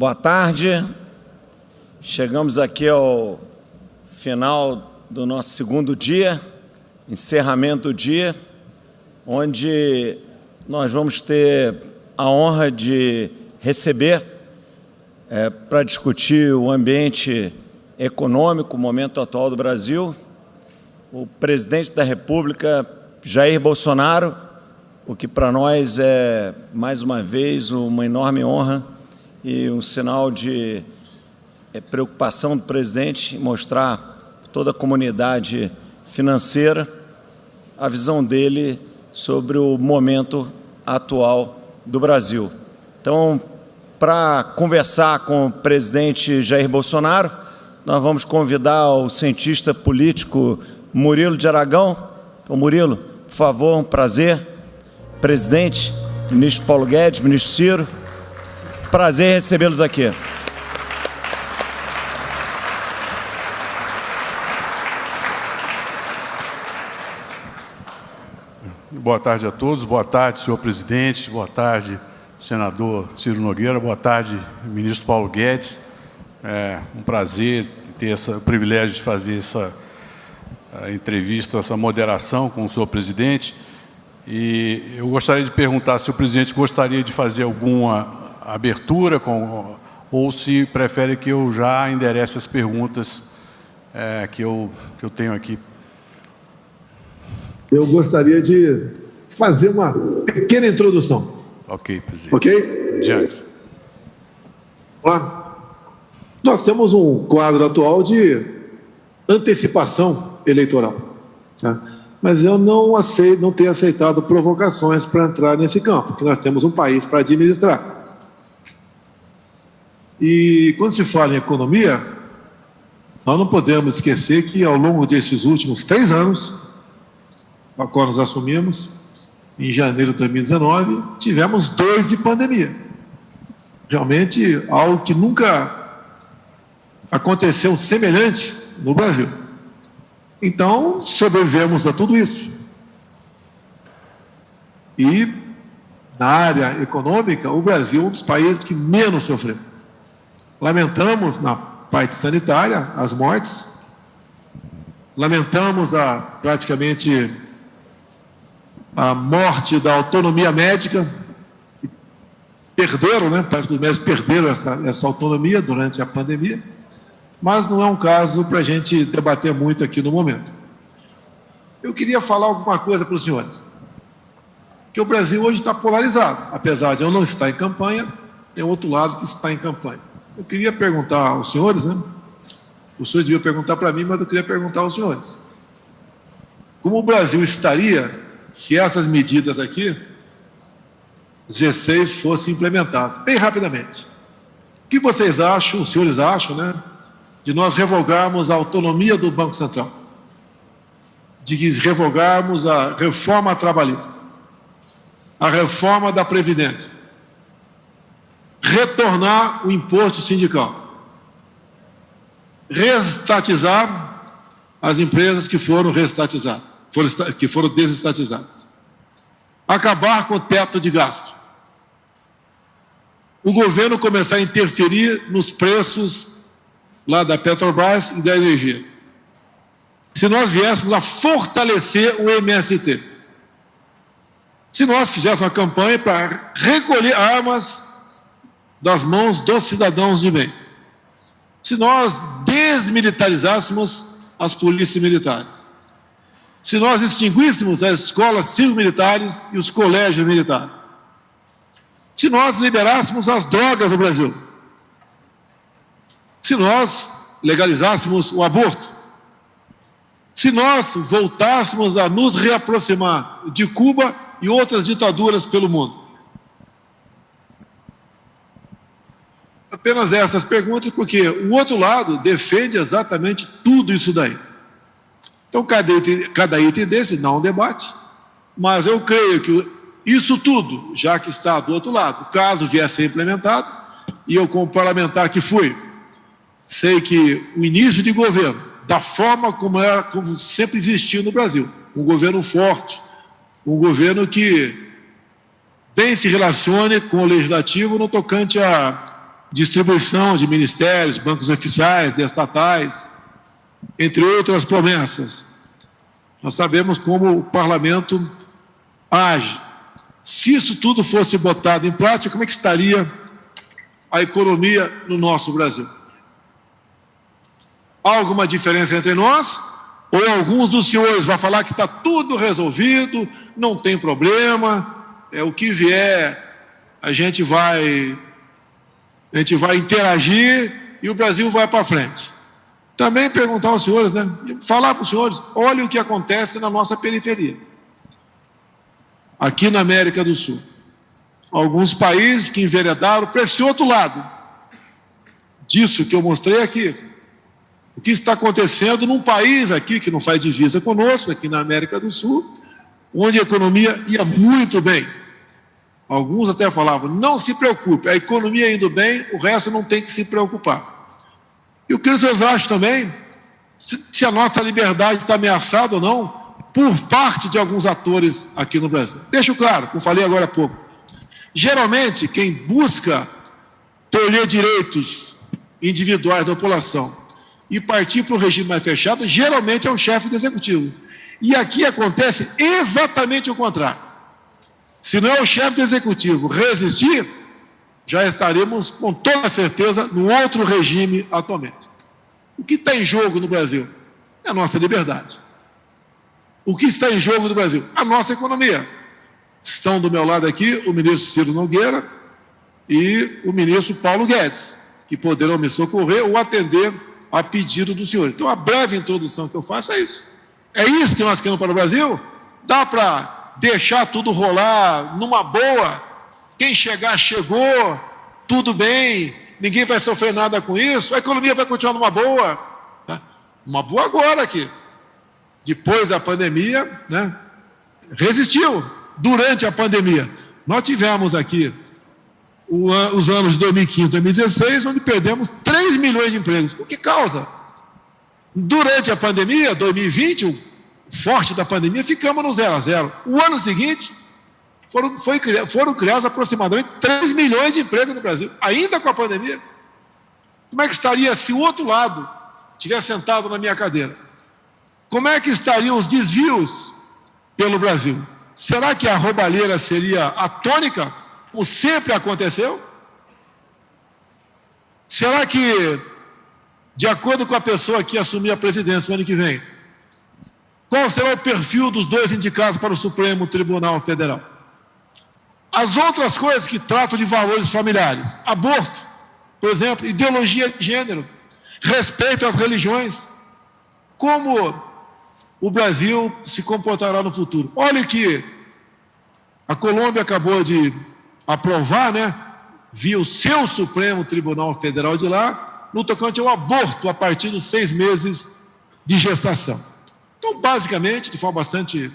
Boa tarde. Chegamos aqui ao final do nosso segundo dia, encerramento do dia, onde nós vamos ter a honra de receber para discutir o ambiente econômico, o momento atual do Brasil, o presidente da República, Jair Bolsonaro, o que para nós é, mais uma vez, uma enorme honra e um sinal de preocupação do presidente em mostrar a toda a comunidade financeira a visão dele sobre o momento atual do Brasil. Então, para conversar com o presidente Jair Bolsonaro, nós vamos convidar o cientista político Murilo de Aragão. Então, Murilo, por favor, um prazer. Presidente, ministro Paulo Guedes, ministro Ciro, prazer recebê-los aqui. Boa tarde a todos, boa tarde, senhor presidente, boa tarde, senador Ciro Nogueira, boa tarde, ministro Paulo Guedes. É um prazer ter o privilégio de fazer essa entrevista, essa moderação com o senhor presidente. E eu gostaria de perguntar se o presidente gostaria de fazer alguma abertura ou se prefere que eu já enderece as perguntas que eu tenho aqui. Eu gostaria de fazer uma pequena introdução. Ok, presidente. Ok? Adiante. Olá. Nós temos um quadro atual de antecipação eleitoral, tá? Mas eu não tenho aceitado provocações para entrar nesse campo, porque nós temos um país para administrar. E quando se fala em economia, nós não podemos esquecer que ao longo desses últimos 3 anos, a qual nós assumimos, em janeiro de 2019, tivemos 2 de pandemia. Realmente algo que nunca aconteceu semelhante no Brasil. Então, sobrevivemos a tudo isso. E, na área econômica, o Brasil é um dos países que menos sofreu. Lamentamos, na parte sanitária, as mortes. Lamentamos praticamente a morte da autonomia médica. Perderam, né? Os médicos perderam essa autonomia durante a pandemia. Mas não é um caso para a gente debater muito aqui no momento. Eu queria falar alguma coisa para os senhores. Que o Brasil hoje está polarizado. Apesar de eu não estar em campanha, tem outro lado que está em campanha. Eu queria perguntar aos senhores, né? O senhor devia perguntar para mim, mas eu queria perguntar aos senhores. Como o Brasil estaria se essas medidas aqui, 16, fossem implementadas? Bem rapidamente. O que vocês acham, os senhores acham, né? De nós revogarmos a autonomia do Banco Central, de revogarmos a reforma trabalhista, a reforma da Previdência, retornar o imposto sindical, reestatizar as empresas que foram reestatizadas, que foram desestatizadas, acabar com o teto de gasto, o governo começar a interferir nos preços lá da Petrobras e da energia. Se nós viéssemos a fortalecer o MST, se nós fizéssemos uma campanha para recolher armas das mãos dos cidadãos de bem, se nós desmilitarizássemos as polícias militares, se nós extinguíssemos as escolas civil-militares e os colégios militares, se nós liberássemos as drogas no Brasil, se nós legalizássemos o aborto, se nós voltássemos a nos reaproximar de Cuba e outras ditaduras pelo mundo. Apenas essas perguntas, porque o outro lado defende exatamente tudo isso daí. Então, cada item desse dá um debate, mas eu creio que isso tudo, já que está do outro lado, caso vier a ser implementado, e eu como parlamentar que fui, sei que o início de governo, da forma como sempre existiu no Brasil, um governo forte, um governo que bem se relacione com o legislativo no tocante a distribuição de ministérios, bancos oficiais, de estatais, entre outras promessas. Nós sabemos como o parlamento age. Se isso tudo fosse botado em prática, como é que estaria a economia no nosso Brasil? Há alguma diferença entre nós? Ou alguns dos senhores vão falar que está tudo resolvido, não tem problema, o que vier, a gente vai interagir e o Brasil vai para frente. Também perguntar aos senhores, né? Falar para os senhores, olhem o que acontece na nossa periferia. Aqui na América do Sul. Alguns países que enveredaram para esse outro lado. Disso que eu mostrei aqui. O que está acontecendo num país aqui que não faz divisa conosco, aqui na América do Sul, onde a economia ia muito bem. Alguns até falavam, não se preocupe, a economia indo bem, o resto não tem que se preocupar. E o que vocês acham também, se a nossa liberdade está ameaçada ou não, por parte de alguns atores aqui no Brasil. Deixo claro, como falei agora há pouco, geralmente quem busca tolher direitos individuais da população e partir para o regime mais fechado, geralmente é o chefe do executivo. E aqui acontece exatamente o contrário. Se não é o chefe do executivo resistir, já estaremos com toda certeza no outro regime atualmente. O que está em jogo no Brasil? É a nossa liberdade. O que está em jogo no Brasil? A nossa economia. Estão do meu lado aqui o ministro Ciro Nogueira e o ministro Paulo Guedes, que poderão me socorrer ou atender a pedido do senhor. Então, a breve introdução que eu faço é isso. É isso que nós queremos para o Brasil? Dá para deixar tudo rolar numa boa? Quem chegar, chegou, tudo bem, ninguém vai sofrer nada com isso, a economia vai continuar numa boa. Tá? Uma boa agora aqui. Depois da pandemia, né, resistiu. Durante a pandemia, nós tivemos aqui os anos de 2015 e 2016, onde perdemos 3 milhões de empregos. Por que causa? Durante a pandemia, 2020, o forte da pandemia, ficamos no 0 a 0. O ano seguinte, foram criados aproximadamente 3 milhões de empregos no Brasil, ainda com a pandemia. Como é que estaria se o outro lado estivesse sentado na minha cadeira? Como é que estariam os desvios pelo Brasil? Será que a roubalheira seria a tônica, como sempre aconteceu? Será que, de acordo com a pessoa que assumir a presidência no ano que vem, qual será o perfil dos dois indicados para o Supremo Tribunal Federal? As outras coisas que tratam de valores familiares, aborto, por exemplo, ideologia de gênero, respeito às religiões, como o Brasil se comportará no futuro? Olha que a Colômbia acabou de aprovar, né, via o seu Supremo Tribunal Federal de lá, no tocante ao aborto a partir dos 6 meses de gestação. Então, basicamente, de forma bastante,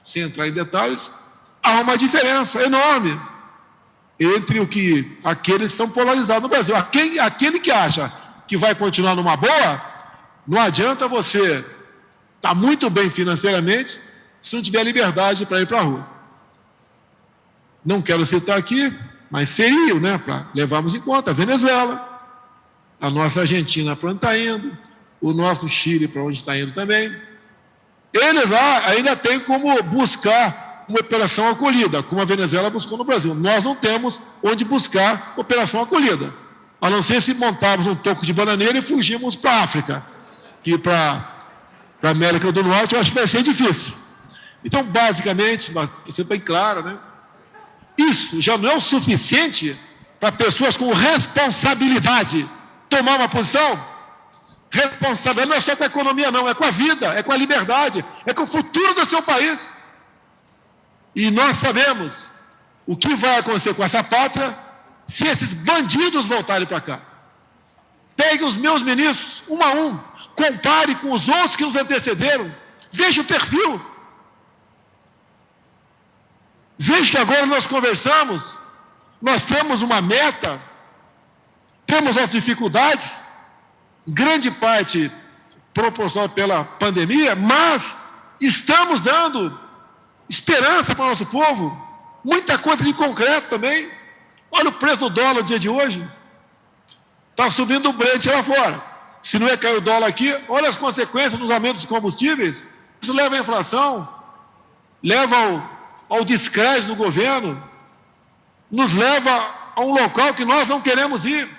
sem entrar em detalhes, há uma diferença enorme entre aqueles que estão polarizados no Brasil. Aquele que acha que vai continuar numa boa, não adianta você estar muito bem financeiramente se não tiver liberdade para ir para a rua. Não quero citar aqui, mas seria, né, para levarmos em conta a Venezuela, a nossa Argentina para onde está indo, o nosso Chile para onde está indo também. Eles lá ainda têm como buscar uma operação acolhida, como a Venezuela buscou no Brasil. Nós não temos onde buscar operação acolhida, a não ser se montarmos um toco de bananeira e fugirmos para a África, que para a América do Norte eu acho que vai ser difícil. Então, basicamente, isso é bem claro, né? Isso já não é o suficiente para pessoas com responsabilidade tomar uma posição? Responsabilidade não é só com a economia, não, é com a vida, é com a liberdade, é com o futuro do seu país. E nós sabemos o que vai acontecer com essa pátria se esses bandidos voltarem para cá. Pegue os meus ministros, um a um, compare com os outros que nos antecederam, veja o perfil. Veja que agora nós conversamos, nós temos uma meta, temos as dificuldades, grande parte proporcionada pela pandemia, mas estamos dando esperança para o nosso povo, muita coisa de concreto também. Olha o preço do dólar no dia de hoje, Está subindo o Brent lá fora. Se não é cair o dólar aqui, olha as consequências dos aumentos dos combustíveis. Isso leva à inflação, leva ao descrédito do governo, nos leva a um local que nós não queremos ir.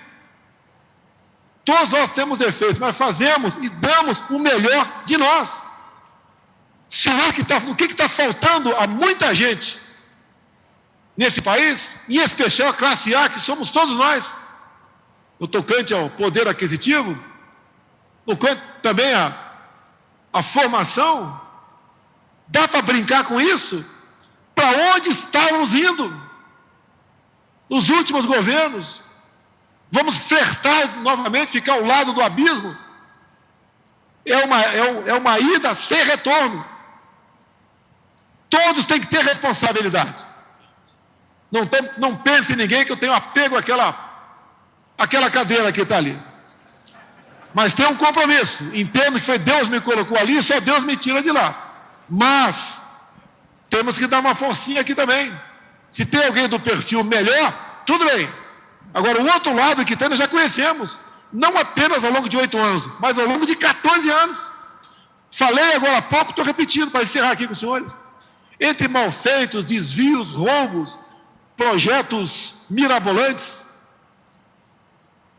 Todos nós temos defeitos, mas fazemos e damos o melhor de nós. Será que o que está faltando a muita gente nesse país, em especial a classe A, que somos todos nós, no tocante ao poder aquisitivo, no tocante também a formação? Dá para brincar com isso? Para onde estávamos indo nos últimos governos? Vamos flertar novamente, ficar ao lado do abismo? É uma ida sem retorno. Todos têm que ter responsabilidade. Não pense em ninguém que eu tenho apego àquela cadeira que está ali. Mas tem um compromisso. Entendo que foi Deus me colocou ali, só Deus me tira de lá. Mas temos que dar uma forcinha aqui também. Se tem alguém do perfil melhor, tudo bem. Agora, o outro lado que tem, nós já conhecemos. Não apenas ao longo de 8 anos, mas ao longo de 14 anos. Falei agora há pouco, estou repetindo para encerrar aqui com os senhores. Entre malfeitos, desvios, roubos, projetos mirabolantes,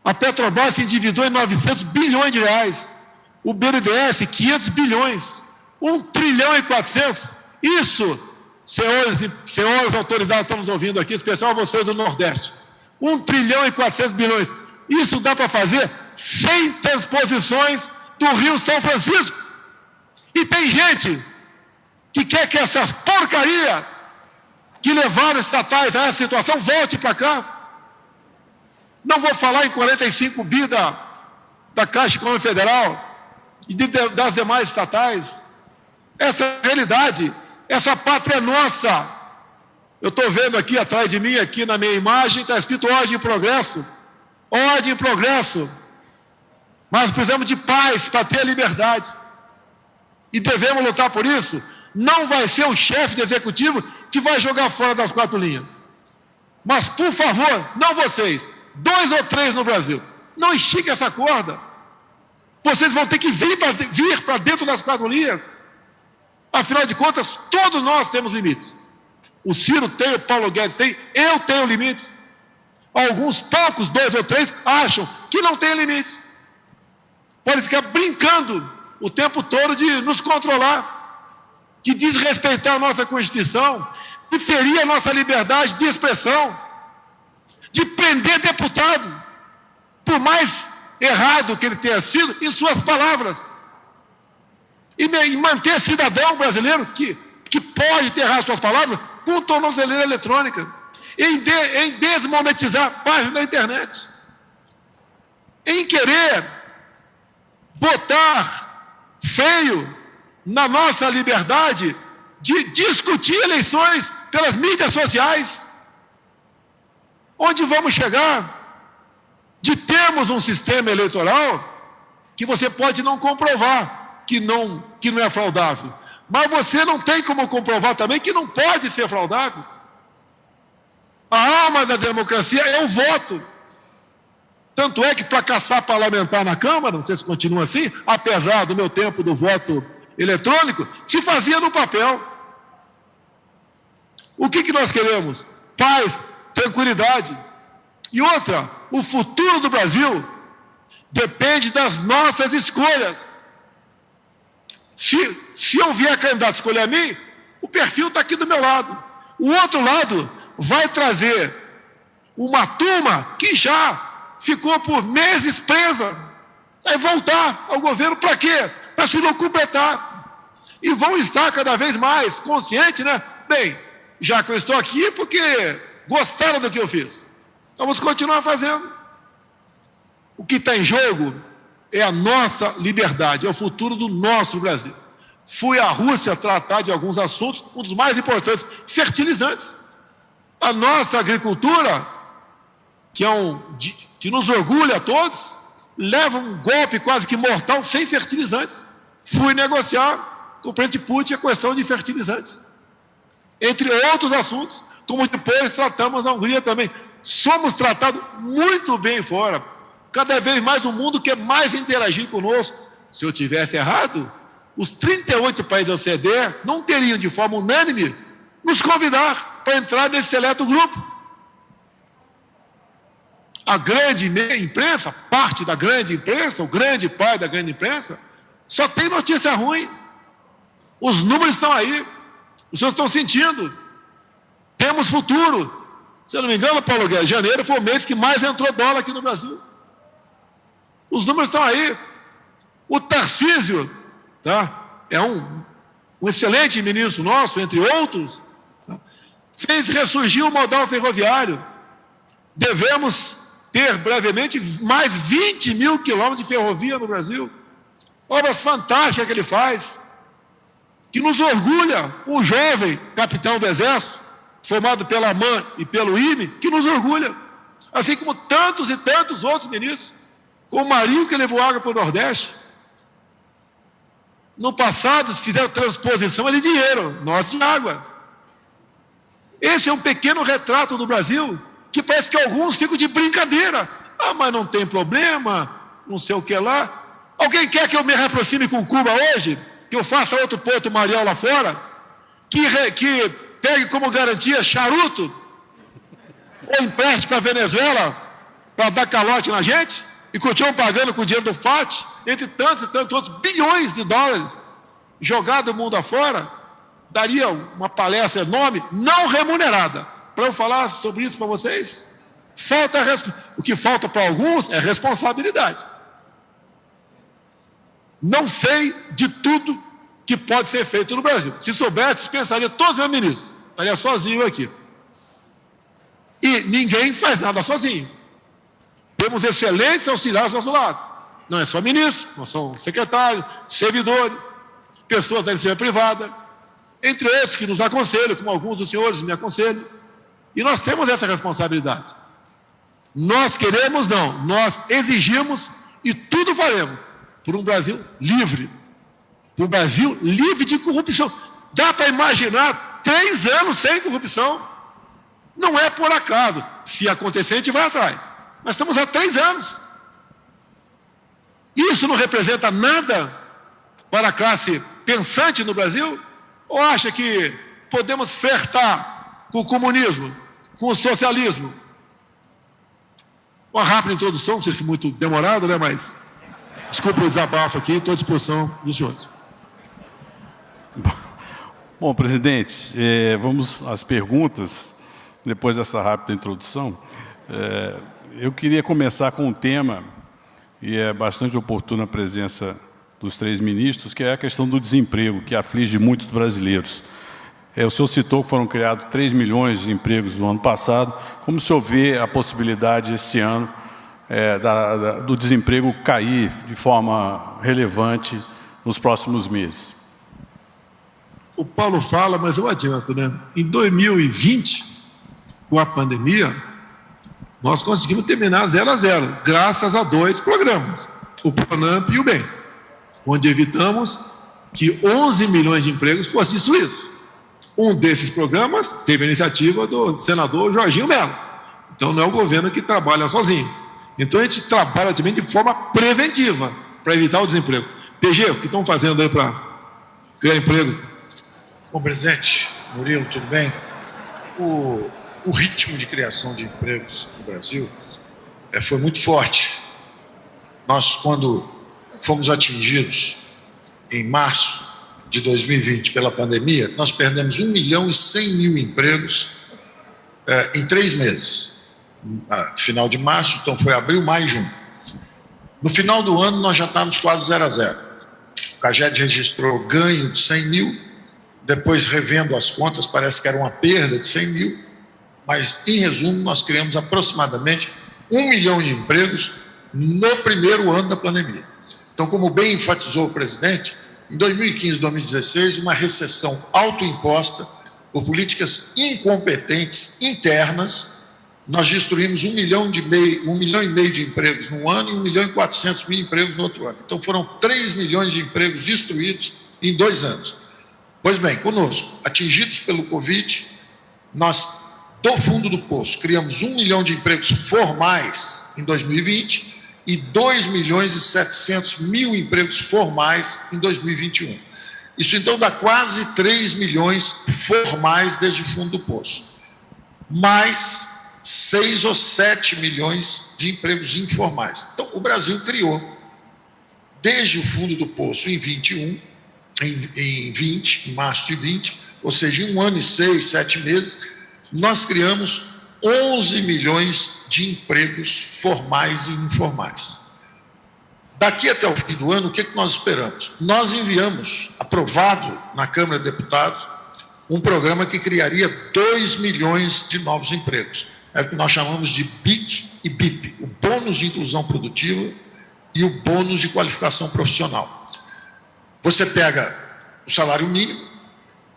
a Petrobras se endividou em 900 bilhões de reais. O BNDES, 500 bilhões. 1 trilhão e 400. Isso, senhores autoridades que estão nos ouvindo aqui, em especial vocês do Nordeste. 1 trilhão e 400 bilhões. Isso dá para fazer 100 transposições do Rio São Francisco. E tem gente que quer que essas porcarias que levaram estatais a essa situação volte para cá. Não vou falar em 45 bi da Caixa Econômica Federal e das demais estatais. Essa é a realidade. Essa pátria é nossa. Eu estou vendo aqui atrás de mim, aqui na minha imagem, está escrito ordem e progresso. Ordem e progresso. Mas precisamos de paz para ter a liberdade. E devemos lutar por isso. Não vai ser o chefe do executivo que vai jogar fora das 4 linhas. Mas, por favor, não vocês, 2 ou 3 no Brasil, não estique essa corda. Vocês vão ter que vir para dentro das 4 linhas. Afinal de contas, todos nós temos limites. O Ciro tem, o Paulo Guedes tem, eu tenho limites. Alguns poucos, 2 ou 3, acham que não tem limites. Podem ficar brincando o tempo todo de nos controlar, de desrespeitar a nossa Constituição, de ferir a nossa liberdade de expressão, de prender deputado, por mais errado que ele tenha sido, em suas palavras. E manter cidadão brasileiro que pode ter errado suas palavras com tornozeleira eletrônica, em desmonetizar a página da internet, em querer botar feio na nossa liberdade de discutir eleições pelas mídias sociais. Onde vamos chegar? De termos um sistema eleitoral que você pode não comprovar que não é fraudável, mas você não tem como comprovar também que não pode ser fraudável. A alma da democracia é o voto. Tanto é que para caçar parlamentar na Câmara, não sei se continua assim, apesar do meu tempo do voto eletrônico, se fazia no papel. O que nós queremos? Paz, tranquilidade. E outra, o futuro do Brasil depende das nossas escolhas. Se eu vier candidato escolher a mim, o perfil está aqui do meu lado. O outro lado vai trazer uma turma que já ficou por meses presa. Vai voltar ao governo para quê? Para se locupletar. E vão estar cada vez mais conscientes, né? Bem, já que eu estou aqui, porque gostaram do que eu fiz. Vamos continuar fazendo. O que está em jogo é a nossa liberdade, é o futuro do nosso Brasil. Fui à Rússia tratar de alguns assuntos, um dos mais importantes, fertilizantes. A nossa agricultura, que nos orgulha a todos, leva um golpe quase que mortal sem fertilizantes. Fui negociar com o presidente Putin a questão de fertilizantes, entre outros assuntos, como depois tratamos na Hungria também. Somos tratados muito bem fora. cada vez mais um mundo quer mais interagir conosco. Se eu tivesse errado, os 38 países da OCDE não teriam, de forma unânime, nos convidar para entrar nesse seleto grupo. A grande imprensa, parte da grande imprensa, o grande pai da grande imprensa, só tem notícia ruim. Os números estão aí, os senhores estão sentindo. Temos futuro. Se eu não me engano, Paulo Guedes, janeiro foi o mês que mais entrou dólar aqui no Brasil. Os números estão aí. O Tarcísio, tá? É um excelente ministro nosso, entre outros, tá? Fez ressurgir o modal ferroviário. Devemos ter brevemente mais 20 mil quilômetros de ferrovia no Brasil. Obras fantásticas que ele faz, que nos orgulha. Um jovem capitão do Exército, formado pela AMAN e pelo IME, que nos orgulha. Assim como tantos e tantos outros ministros, como o Marinho, que levou água para o Nordeste. No passado, fizeram transposição de dinheiro, nós de água. Esse é um pequeno retrato do Brasil, que parece que alguns ficam de brincadeira. Ah, mas não tem problema, não sei o que lá. Alguém quer que eu me aproxime com Cuba hoje? Que eu faça outro Porto Marial lá fora? Que pegue como garantia charuto? Ou empreste para a Venezuela para dar calote na gente? E continuam pagando com o dinheiro do FAT, entre tantos e tantos outros bilhões de dólares jogados o mundo afora? Daria uma palestra enorme, não remunerada, para eu falar sobre isso para vocês. O que falta para alguns é responsabilidade. Não sei de tudo que pode ser feito no Brasil. Se soubesse, dispensaria todos os meus ministros. Estaria sozinho aqui. E ninguém faz nada sozinho. Temos excelentes auxiliares do nosso lado. Não é só ministro, nós somos secretários, servidores, pessoas da iniciativa privada, entre outros que nos aconselham, como alguns dos senhores me aconselham. E nós temos essa responsabilidade. Nós queremos, não, nós exigimos e tudo faremos por um Brasil livre. Por um Brasil livre de corrupção. Dá para imaginar 3 anos sem corrupção? Não é por acaso. Se acontecer, a gente vai atrás. Nós estamos há 3 anos. Isso não representa nada para a classe pensante no Brasil? Ou acha que podemos flertar com o comunismo, com o socialismo? Uma rápida introdução, não sei se foi muito demorado, né? Mas desculpa o desabafo aqui, estou à disposição dos senhores. Bom, presidente, vamos às perguntas, depois dessa rápida introdução. Eu queria começar com um tema, e é bastante oportuna a presença dos 3 ministros, que é a questão do desemprego, que aflige muitos brasileiros. O senhor citou que foram criados 3 milhões de empregos no ano passado. Como o senhor vê a possibilidade esse ano do desemprego cair de forma relevante nos próximos meses? O Paulo fala, mas eu adianto, né? Em 2020, com a pandemia, nós conseguimos terminar 0 a 0, graças a 2 programas, o PRONAMP e o BEM, onde evitamos que 11 milhões de empregos fossem destruídos. Um desses programas teve a iniciativa do senador Jorginho Mello. Então não é o governo que trabalha sozinho. Então a gente trabalha também de forma preventiva para evitar o desemprego. PG, o que estão fazendo aí para criar emprego? Bom, presidente Murilo, tudo bem? O ritmo de criação de empregos no Brasil foi muito forte. Nós, quando fomos atingidos em março de 2020 pela pandemia, nós perdemos 1.100.000 empregos em 3 meses. Final de março, então foi abril, maio e junho. No final do ano, nós já estávamos quase 0 a 0. O CAGED registrou ganho de 100.000, depois, revendo as contas, parece que era uma perda de 100.000, mas, em resumo, nós criamos aproximadamente 1 milhão de empregos no primeiro ano da pandemia. Então, como bem enfatizou o presidente, em 2015 e 2016, uma recessão autoimposta por políticas incompetentes internas, nós destruímos 1 milhão e meio de empregos num ano e 1.400.000 empregos no outro ano. Então, foram 3 milhões de empregos destruídos em 2 anos. Pois bem, conosco, atingidos pelo Covid, nós, do fundo do poço, criamos 1 milhão de empregos formais em 2020 e 2.700.000 empregos formais em 2021. Isso, então, dá quase 3 milhões formais desde o fundo do poço. Mais 6 ou 7 milhões de empregos informais. Então, o Brasil criou, desde o fundo do poço em 21, em março de 20, ou seja, em 1 ano e 6, 7 meses, nós criamos 11 milhões de empregos formais e informais. Daqui até o fim do ano, o que nós esperamos? Nós enviamos, aprovado na Câmara de Deputados, um programa que criaria 2 milhões de novos empregos. É o que nós chamamos de BIC e BIP, o bônus de inclusão produtiva e o bônus de qualificação profissional. Você pega o salário mínimo,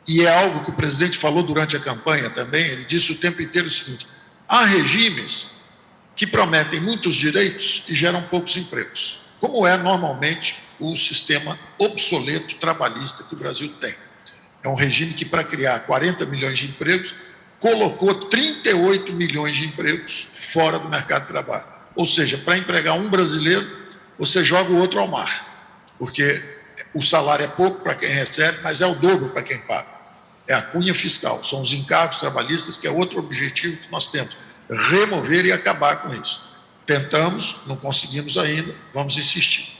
e é algo que o presidente falou durante a campanha também, ele disse o tempo inteiro o seguinte: há regimes que prometem muitos direitos e geram poucos empregos, como é normalmente o sistema obsoleto trabalhista que o Brasil tem. É um regime que, para criar 40 milhões de empregos, colocou 38 milhões de empregos fora do mercado de trabalho. Ou seja, para empregar um brasileiro, você joga o outro ao mar, porque o salário é pouco para quem recebe, mas é o dobro para quem paga. É a cunha fiscal, são os encargos trabalhistas, que é outro objetivo que nós temos, remover e acabar com isso. Tentamos, não conseguimos ainda, vamos insistir.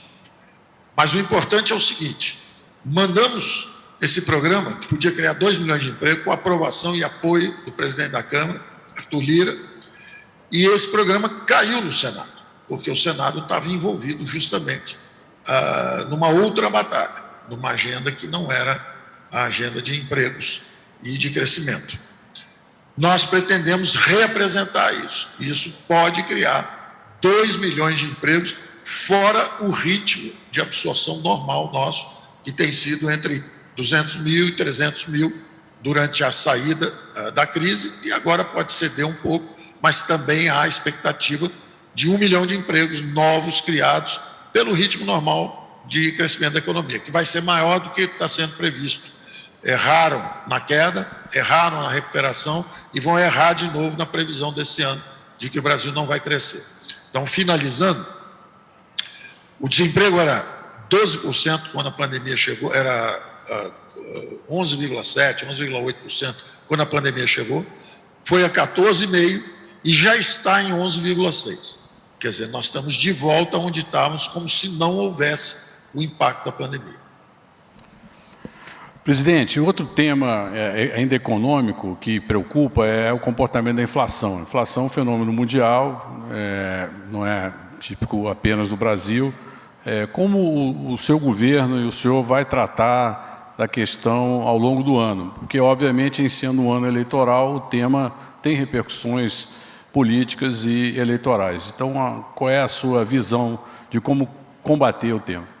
Mas o importante é o seguinte: mandamos esse programa, que podia criar 2 milhões de empregos, com aprovação e apoio do presidente da Câmara, Arthur Lira, e esse programa caiu no Senado, porque o Senado estava envolvido justamente numa outra batalha, numa agenda que não era a agenda de empregos e de crescimento. Nós pretendemos reapresentar isso. Isso pode criar 2 milhões de empregos, fora o ritmo de absorção normal nosso, que tem sido entre 200 mil e 300 mil durante a saída da crise, e agora pode ceder um pouco, mas também há a expectativa de 1 milhão de empregos novos criados pelo ritmo normal de crescimento da economia, que vai ser maior do que está sendo previsto. Erraram na queda, erraram na recuperação e vão errar de novo na previsão desse ano de que o Brasil não vai crescer. Então, finalizando, o desemprego era 12% quando a pandemia chegou, era 11,7%, 11,8% quando a pandemia chegou, foi a 14,5% e já está em 11,6%. Quer dizer, nós estamos de volta onde estávamos, como se não houvesse o impacto da pandemia. Presidente, outro tema ainda econômico que preocupa é o comportamento da inflação. A inflação é um fenômeno mundial, não é típico apenas do Brasil. Como o seu governo e o senhor vai tratar da questão ao longo do ano? Porque, obviamente, em sendo um ano eleitoral, o tema tem repercussões políticas e eleitorais. Então, qual é a sua visão de como combater o tema?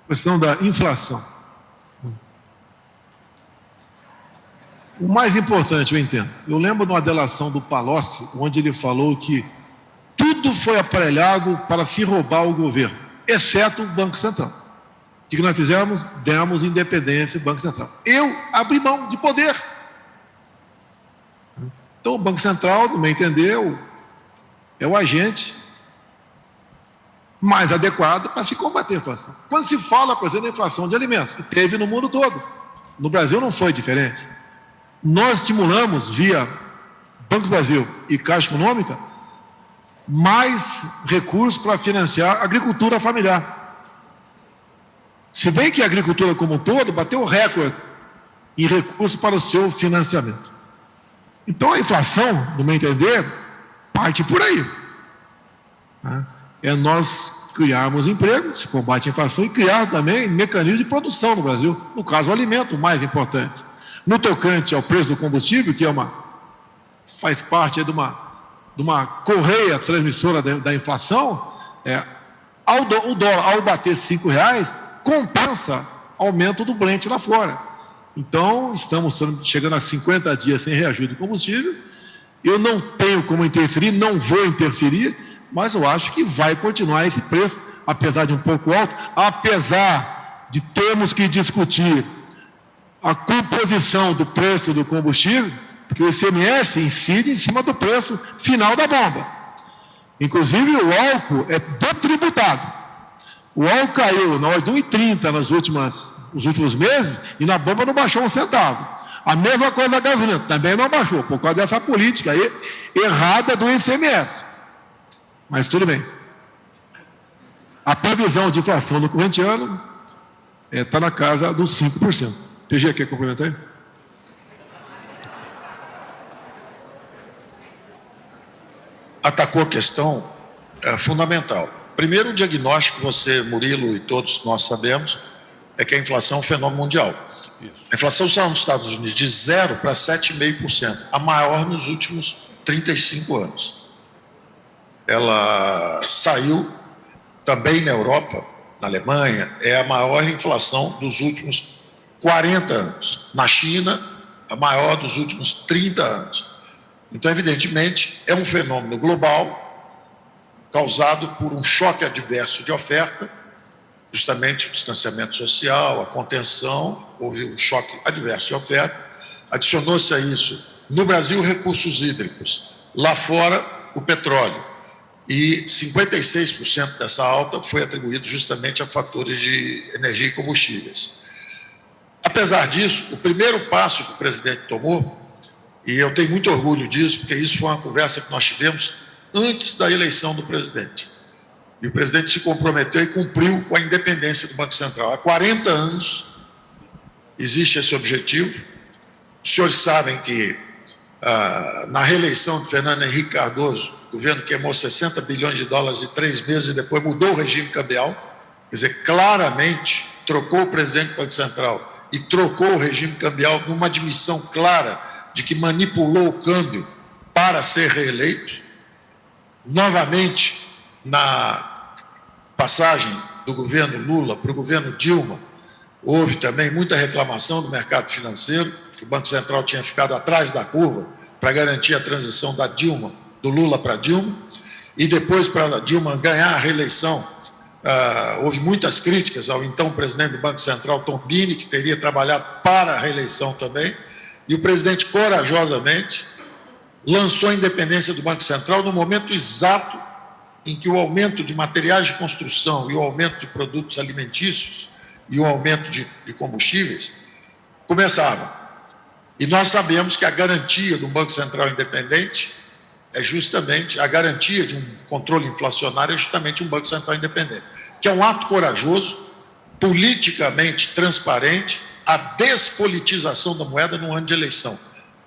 Questão da inflação. O mais importante, eu entendo. Eu lembro de uma delação do Palocci, onde ele falou que tudo foi aparelhado para se roubar o governo, exceto o Banco Central. O que nós fizemos? Demos independência ao Banco Central. Eu abri mão de poder. Então, o Banco Central, no meu entender, é o agente mais adequado para se combater a inflação. Quando se fala, por exemplo, da inflação de alimentos, que teve no mundo todo, no Brasil não foi diferente. Nós estimulamos, via Banco do Brasil e Caixa Econômica, mais recursos para financiar a agricultura familiar. Se bem que a agricultura como um todo bateu recorde em recursos para o seu financiamento. Então, a inflação, no meu entender, parte por aí. É nós criarmos empregos, se combate a inflação, e criar também mecanismos de produção no Brasil, no caso o alimento, o mais importante. No tocante ao preço do combustível, que faz parte de uma correia transmissora da inflação, o dólar, ao bater R$5, compensa aumento do Brent lá fora. Então, estamos chegando a 50 dias sem reajuste do combustível. Eu não tenho como interferir, não vou interferir, mas eu acho que vai continuar esse preço, apesar de um pouco alto, apesar de termos que discutir a composição do preço do combustível, porque o ICMS incide em cima do preço final da bomba. Inclusive, o álcool é detributado. O álcool caiu na ordem de 1,30 nos últimos meses e na bomba não baixou um centavo. A mesma coisa a gasolina, também não baixou, por causa dessa política aí errada do ICMS. Mas tudo bem. A previsão de inflação no corrente ano está na casa dos 5%. PG, quer complementar aí? Atacou a questão fundamental. Primeiro, o diagnóstico, você, Murilo, e todos nós sabemos, é que a inflação é um fenômeno mundial. Isso. A inflação saiu nos Estados Unidos de 0 para 7,5%, a maior nos últimos 35 anos. Ela saiu também na Europa, na Alemanha, é a maior inflação dos últimos 40 anos. Na China, a maior dos últimos 30 anos. Então, evidentemente, é um fenômeno global causado por um choque adverso de oferta, justamente o distanciamento social, a contenção, houve um choque adverso de oferta. Adicionou-se a isso, no Brasil, recursos hídricos, lá fora, o petróleo. E 56% dessa alta foi atribuído justamente a fatores de energia e combustíveis. Apesar disso, o primeiro passo que o presidente tomou, e eu tenho muito orgulho disso, porque isso foi uma conversa que nós tivemos antes da eleição do presidente. E o presidente se comprometeu e cumpriu com a independência do Banco Central. Há 40 anos existe esse objetivo. Os senhores sabem que na reeleição de Fernando Henrique Cardoso, o governo queimou 60 bilhões de dólares em 3 meses e depois mudou o regime cambial. Quer dizer, claramente trocou o presidente do Banco Central e trocou o regime cambial numa admissão clara de que manipulou o câmbio para ser reeleito. Novamente, na passagem do governo Lula para o governo Dilma, houve também muita reclamação do mercado financeiro, que o Banco Central tinha ficado atrás da curva para garantir a transição da Dilma, do Lula para Dilma, e depois, para a Dilma ganhar a reeleição, houve muitas críticas ao então presidente do Banco Central, Tom Bini, que teria trabalhado para a reeleição também, e o presidente corajosamente lançou a independência do Banco Central no momento exato em que o aumento de materiais de construção e o aumento de produtos alimentícios e o aumento de combustíveis começavam. E nós sabemos que a garantia do Banco Central independente é justamente a garantia de um controle inflacionário, é justamente um Banco Central independente, que é um ato corajoso, politicamente transparente, a despolitização da moeda no ano de eleição.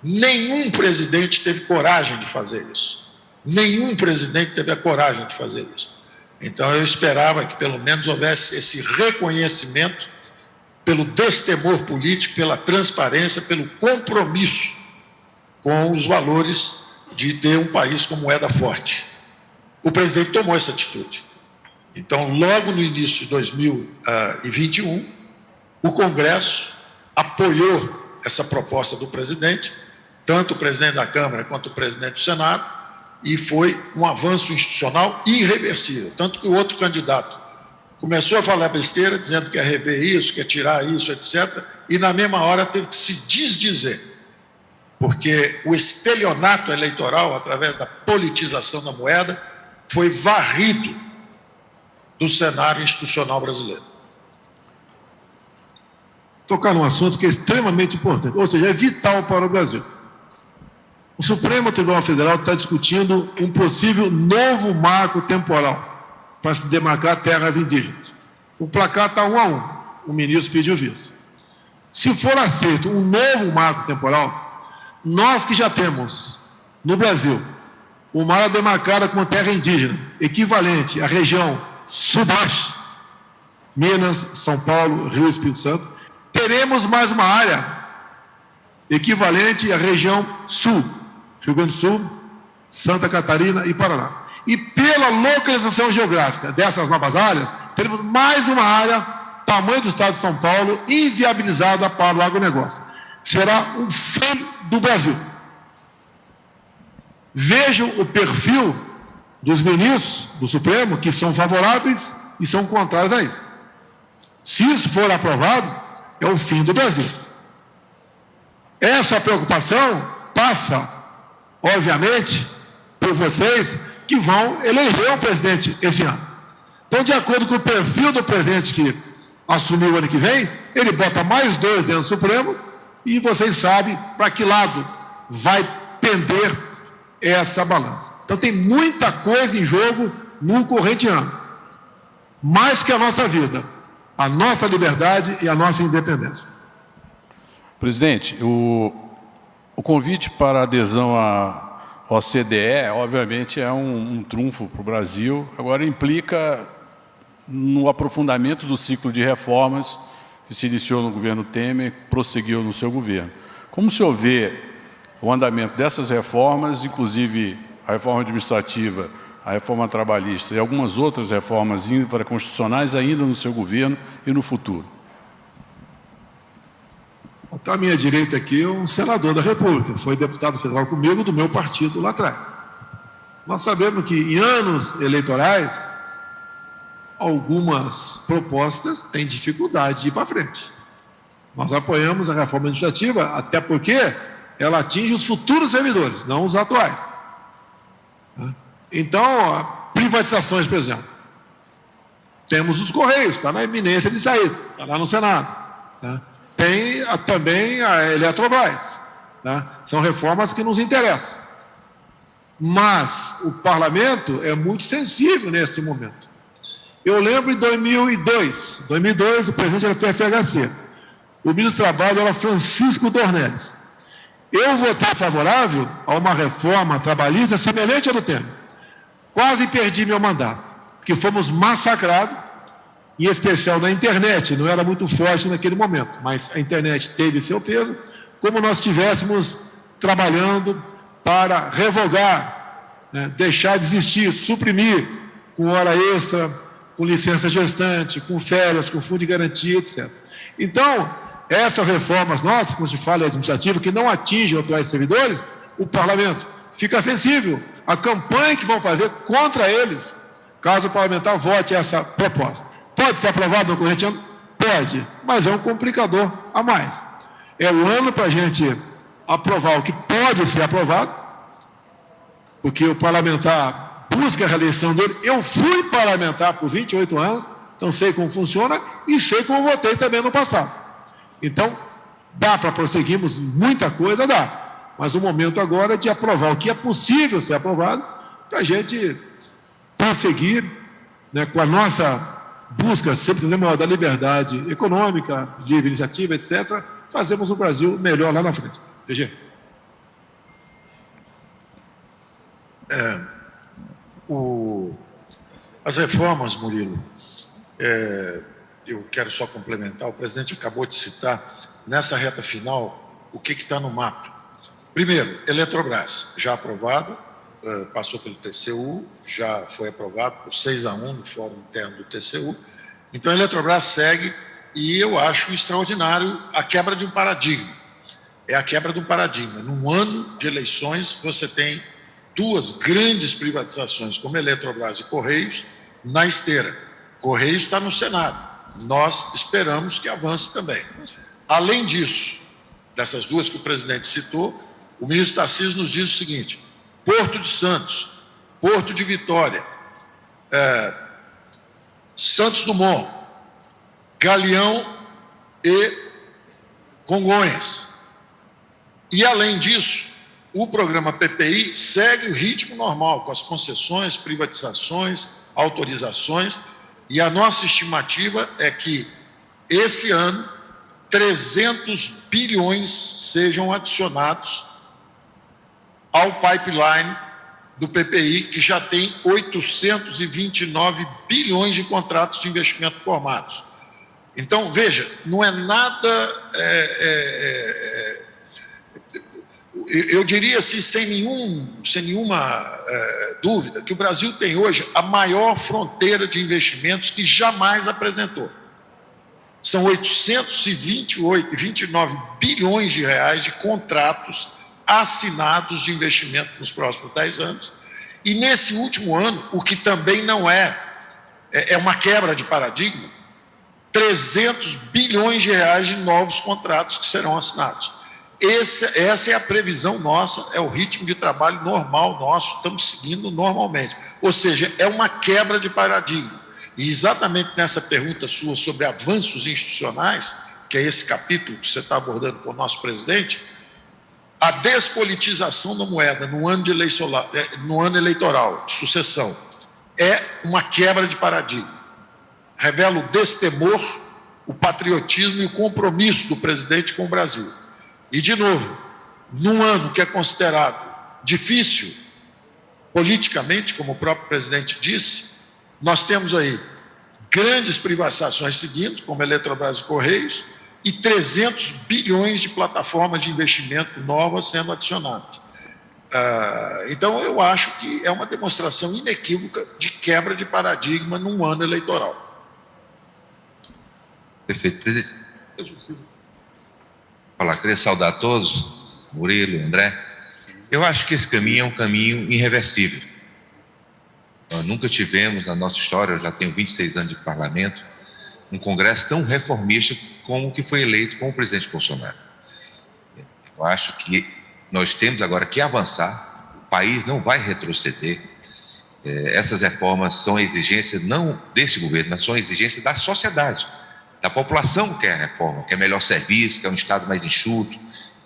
Nenhum presidente teve coragem de fazer isso. Nenhum presidente teve a coragem de fazer isso. Então, eu esperava que, pelo menos, houvesse esse reconhecimento pelo destemor político, pela transparência, pelo compromisso com os valores de ter um país com moeda forte. O presidente tomou essa atitude. Então, logo no início de 2021, o Congresso apoiou essa proposta do presidente, tanto o presidente da Câmara quanto o presidente do Senado, e foi um avanço institucional irreversível. Tanto que o outro candidato começou a falar besteira, dizendo que ia rever isso, que ia tirar isso, etc., e na mesma hora teve que se desdizer, porque o estelionato eleitoral, através da politização da moeda, foi varrido do cenário institucional brasileiro. Tocar num assunto que é extremamente importante, ou seja, é vital para o Brasil. O Supremo Tribunal Federal está discutindo um possível novo marco temporal para se demarcar terras indígenas. O placar está 1-1, o ministro pediu visto. Se for aceito um novo marco temporal, nós que já temos no Brasil uma área demarcada como terra indígena, equivalente à região sudeste, Minas, São Paulo, Rio e Espírito Santo, teremos mais uma área equivalente à região sul, Rio Grande do Sul, Santa Catarina e Paraná. E pela localização geográfica dessas novas áreas, teremos mais uma área, tamanho do estado de São Paulo, inviabilizada para o agronegócio. Será um fim do Brasil. Vejam o perfil dos ministros do Supremo, que são favoráveis e são contrários a isso. Se isso for aprovado, é o fim do Brasil. Essa preocupação passa, obviamente, por vocês, que vão eleger o presidente esse ano. Então, de acordo com o perfil do presidente que assumiu o ano que vem, ele bota mais 2 dentro do Supremo e vocês sabem para que lado vai pender essa balança. Então, tem muita coisa em jogo no corrente ano, mais que a nossa vida, a nossa liberdade e a nossa independência. Presidente, o convite para a adesão à OCDE, obviamente, é um trunfo para o Brasil. Agora, implica no aprofundamento do ciclo de reformas que se iniciou no governo Temer, prosseguiu no seu governo. Como o senhor vê o andamento dessas reformas, inclusive a reforma administrativa, a reforma trabalhista e algumas outras reformas infraconstitucionais ainda no seu governo e no futuro? Está à minha direita aqui um senador da República, foi deputado federal comigo do meu partido lá atrás. Nós sabemos que em anos eleitorais, algumas propostas têm dificuldade de ir para frente. Nós apoiamos a reforma administrativa, até porque ela atinge os futuros servidores, não os atuais. Então, privatizações, por exemplo. Temos os Correios, está na iminência de sair, está lá no Senado. Tem também a Eletrobras. São reformas que nos interessam. Mas o parlamento é muito sensível nesse momento. Eu lembro em 2002, o presidente era o FHC. O ministro do Trabalho era Francisco Dornelles. Eu votei favorável a uma reforma trabalhista semelhante à do Temer. Quase perdi meu mandato, porque fomos massacrados, em especial na internet. Não era muito forte naquele momento, mas a internet teve seu peso, como nós estivéssemos trabalhando para revogar, deixar de existir, suprimir, com hora extra, com licença gestante, com férias, com fundo de garantia, etc. Então, essas reformas nossas, como se fala administrativa, que não atingem os atuais servidores, o parlamento fica sensível à campanha que vão fazer contra eles, caso o parlamentar vote essa proposta. Pode ser aprovado no corrente ano? Pode, mas é um complicador a mais. É o ano para a gente aprovar o que pode ser aprovado, porque o parlamentar busca a reeleição dele. Eu fui parlamentar por 28 anos, então sei como funciona e sei como votei também no passado. Então, dá para prosseguirmos muita coisa, dá. Mas o momento agora é de aprovar o que é possível ser aprovado para a gente prosseguir, com a nossa busca sempre maior da liberdade econômica, de iniciativa, etc., fazemos o Brasil melhor lá na frente. DG. As reformas, Murilo, eu quero só complementar, o presidente acabou de citar, nessa reta final, o que está no mapa. Primeiro, Eletrobras, já aprovado, passou pelo TCU, já foi aprovado por 6-1 no fórum interno do TCU. Então, a Eletrobras segue, e eu acho extraordinário a quebra de um paradigma. É a quebra de um paradigma. Num ano de eleições, você tem 2 grandes privatizações, como Eletrobras e Correios, na esteira. Correios está no Senado. Nós esperamos que avance também. Além disso, dessas 2 que o presidente citou, o ministro Tarcísio nos diz o seguinte: Porto de Santos, Porto de Vitória, Santos Dumont, Galeão e Congonhas. E, além disso, o programa PPI segue o ritmo normal, com as concessões, privatizações, autorizações, e a nossa estimativa é que, esse ano, 300 bilhões sejam adicionados ao pipeline do PPI, que já tem 829 bilhões de contratos de investimento formados. Então, veja, não é nada... eu diria assim, sem nenhuma dúvida, que o Brasil tem hoje a maior fronteira de investimentos que jamais apresentou. São 829 bilhões de reais de contratos assinados de investimento nos próximos 10 anos. E nesse último ano, o que também não é uma quebra de paradigma, 300 bilhões de reais de novos contratos que serão assinados. essa é a previsão nossa, é o ritmo de trabalho normal nosso, estamos seguindo normalmente. Ou seja, é uma quebra de paradigma. E exatamente nessa pergunta sua sobre avanços institucionais, que é esse capítulo que você está abordando com o nosso presidente, a despolitização da moeda no ano eleitoral, de sucessão, é uma quebra de paradigma. Revela o destemor, o patriotismo e o compromisso do presidente com o Brasil. E, de novo, num ano que é considerado difícil, politicamente, como o próprio presidente disse, nós temos aí grandes privatizações seguindo, como Eletrobras e Correios, e 300 bilhões de plataformas de investimento novas sendo adicionadas. Então, eu acho que é uma demonstração inequívoca de quebra de paradigma num ano eleitoral. Perfeito, presidente. Queria saudar a todos, Murilo, André. Eu acho que esse caminho é um caminho irreversível. Nós nunca tivemos na nossa história, eu já tenho 26 anos de parlamento, um Congresso tão reformista como o que foi eleito com o presidente Bolsonaro. Eu acho que nós temos agora que avançar, o país não vai retroceder. Essas reformas são exigência não desse governo, mas são exigência da sociedade. Da população que quer reforma, quer melhor serviço, quer um Estado mais enxuto,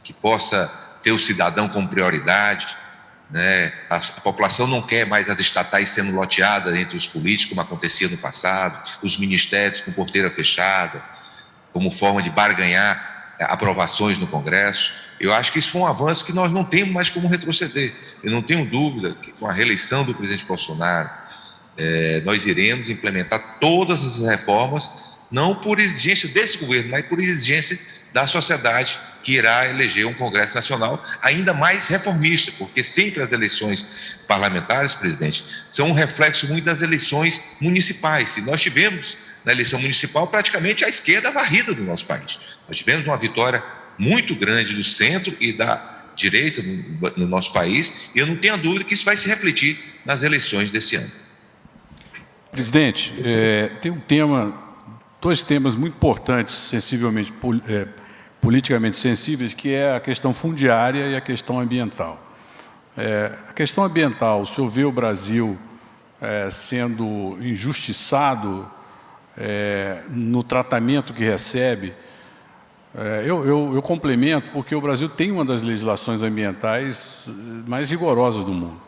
que possa ter o cidadão como prioridade, né? A população não quer mais as estatais sendo loteadas entre os políticos, como acontecia no passado, os ministérios com porteira fechada, como forma de barganhar aprovações no Congresso. Eu acho que isso foi um avanço que nós não temos mais como retroceder. Eu não tenho dúvida que com a reeleição do presidente Bolsonaro, nós iremos implementar todas as reformas, não por exigência desse governo, mas por exigência da sociedade, que irá eleger um Congresso Nacional ainda mais reformista, porque sempre as eleições parlamentares, presidente, são um reflexo muito das eleições municipais. E nós tivemos, na eleição municipal, praticamente a esquerda varrida do nosso país. Nós tivemos uma vitória muito grande do centro e da direita no nosso país, e eu não tenho a dúvida que isso vai se refletir nas eleições desse ano. Presidente, tem dois temas muito importantes, sensivelmente, politicamente sensíveis, que é a questão fundiária e a questão ambiental. A questão ambiental, o senhor vê o Brasil sendo injustiçado no tratamento que recebe? Eu complemento, porque o Brasil tem uma das legislações ambientais mais rigorosas do mundo.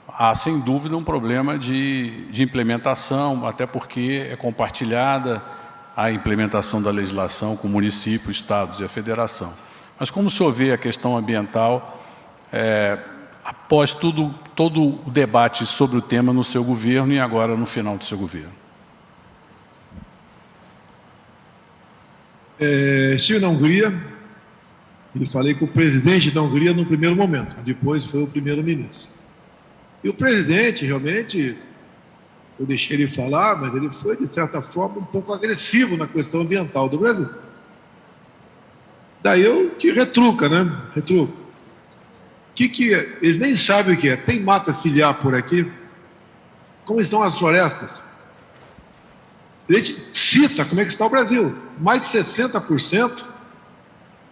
Há, sem dúvida, um problema de implementação, até porque é compartilhada a implementação da legislação com municípios, estados e a federação. Mas como o senhor vê a questão ambiental, após todo o debate sobre o tema no seu governo e agora no final do seu governo? Estive na Hungria e falei com o presidente da Hungria no primeiro momento, depois foi o primeiro-ministro. E o presidente, realmente, eu deixei ele falar, mas ele foi, de certa forma, um pouco agressivo na questão ambiental do Brasil. Daí eu te retruca, né? Retruca. Eles nem sabem o que é. Tem mata ciliar por aqui? Como estão as florestas? A gente cita como é que está o Brasil. Mais de 60%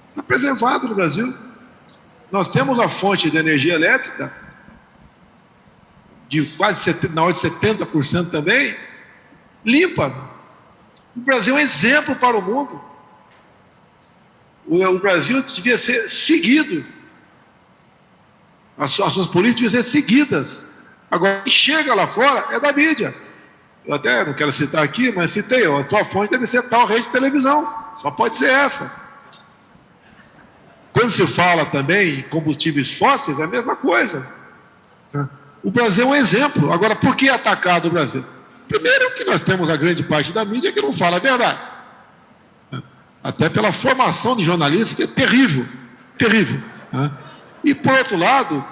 está preservado no Brasil. Nós temos a fonte de energia elétrica de quase na hora de 70% também, limpa. O Brasil é um exemplo para o mundo. O Brasil devia ser seguido. As suas políticas deviam ser seguidas. Agora, quem chega lá fora é da mídia. Eu até não quero citar aqui, mas citei, a tua fonte deve ser tal rede de televisão. Só pode ser essa. Quando se fala também em combustíveis fósseis, é a mesma coisa. O Brasil é um exemplo. Agora, por que atacar o Brasil? Primeiro que nós temos a grande parte da mídia que não fala a verdade. Até pela formação de jornalistas, que é terrível, terrível. E, por outro lado,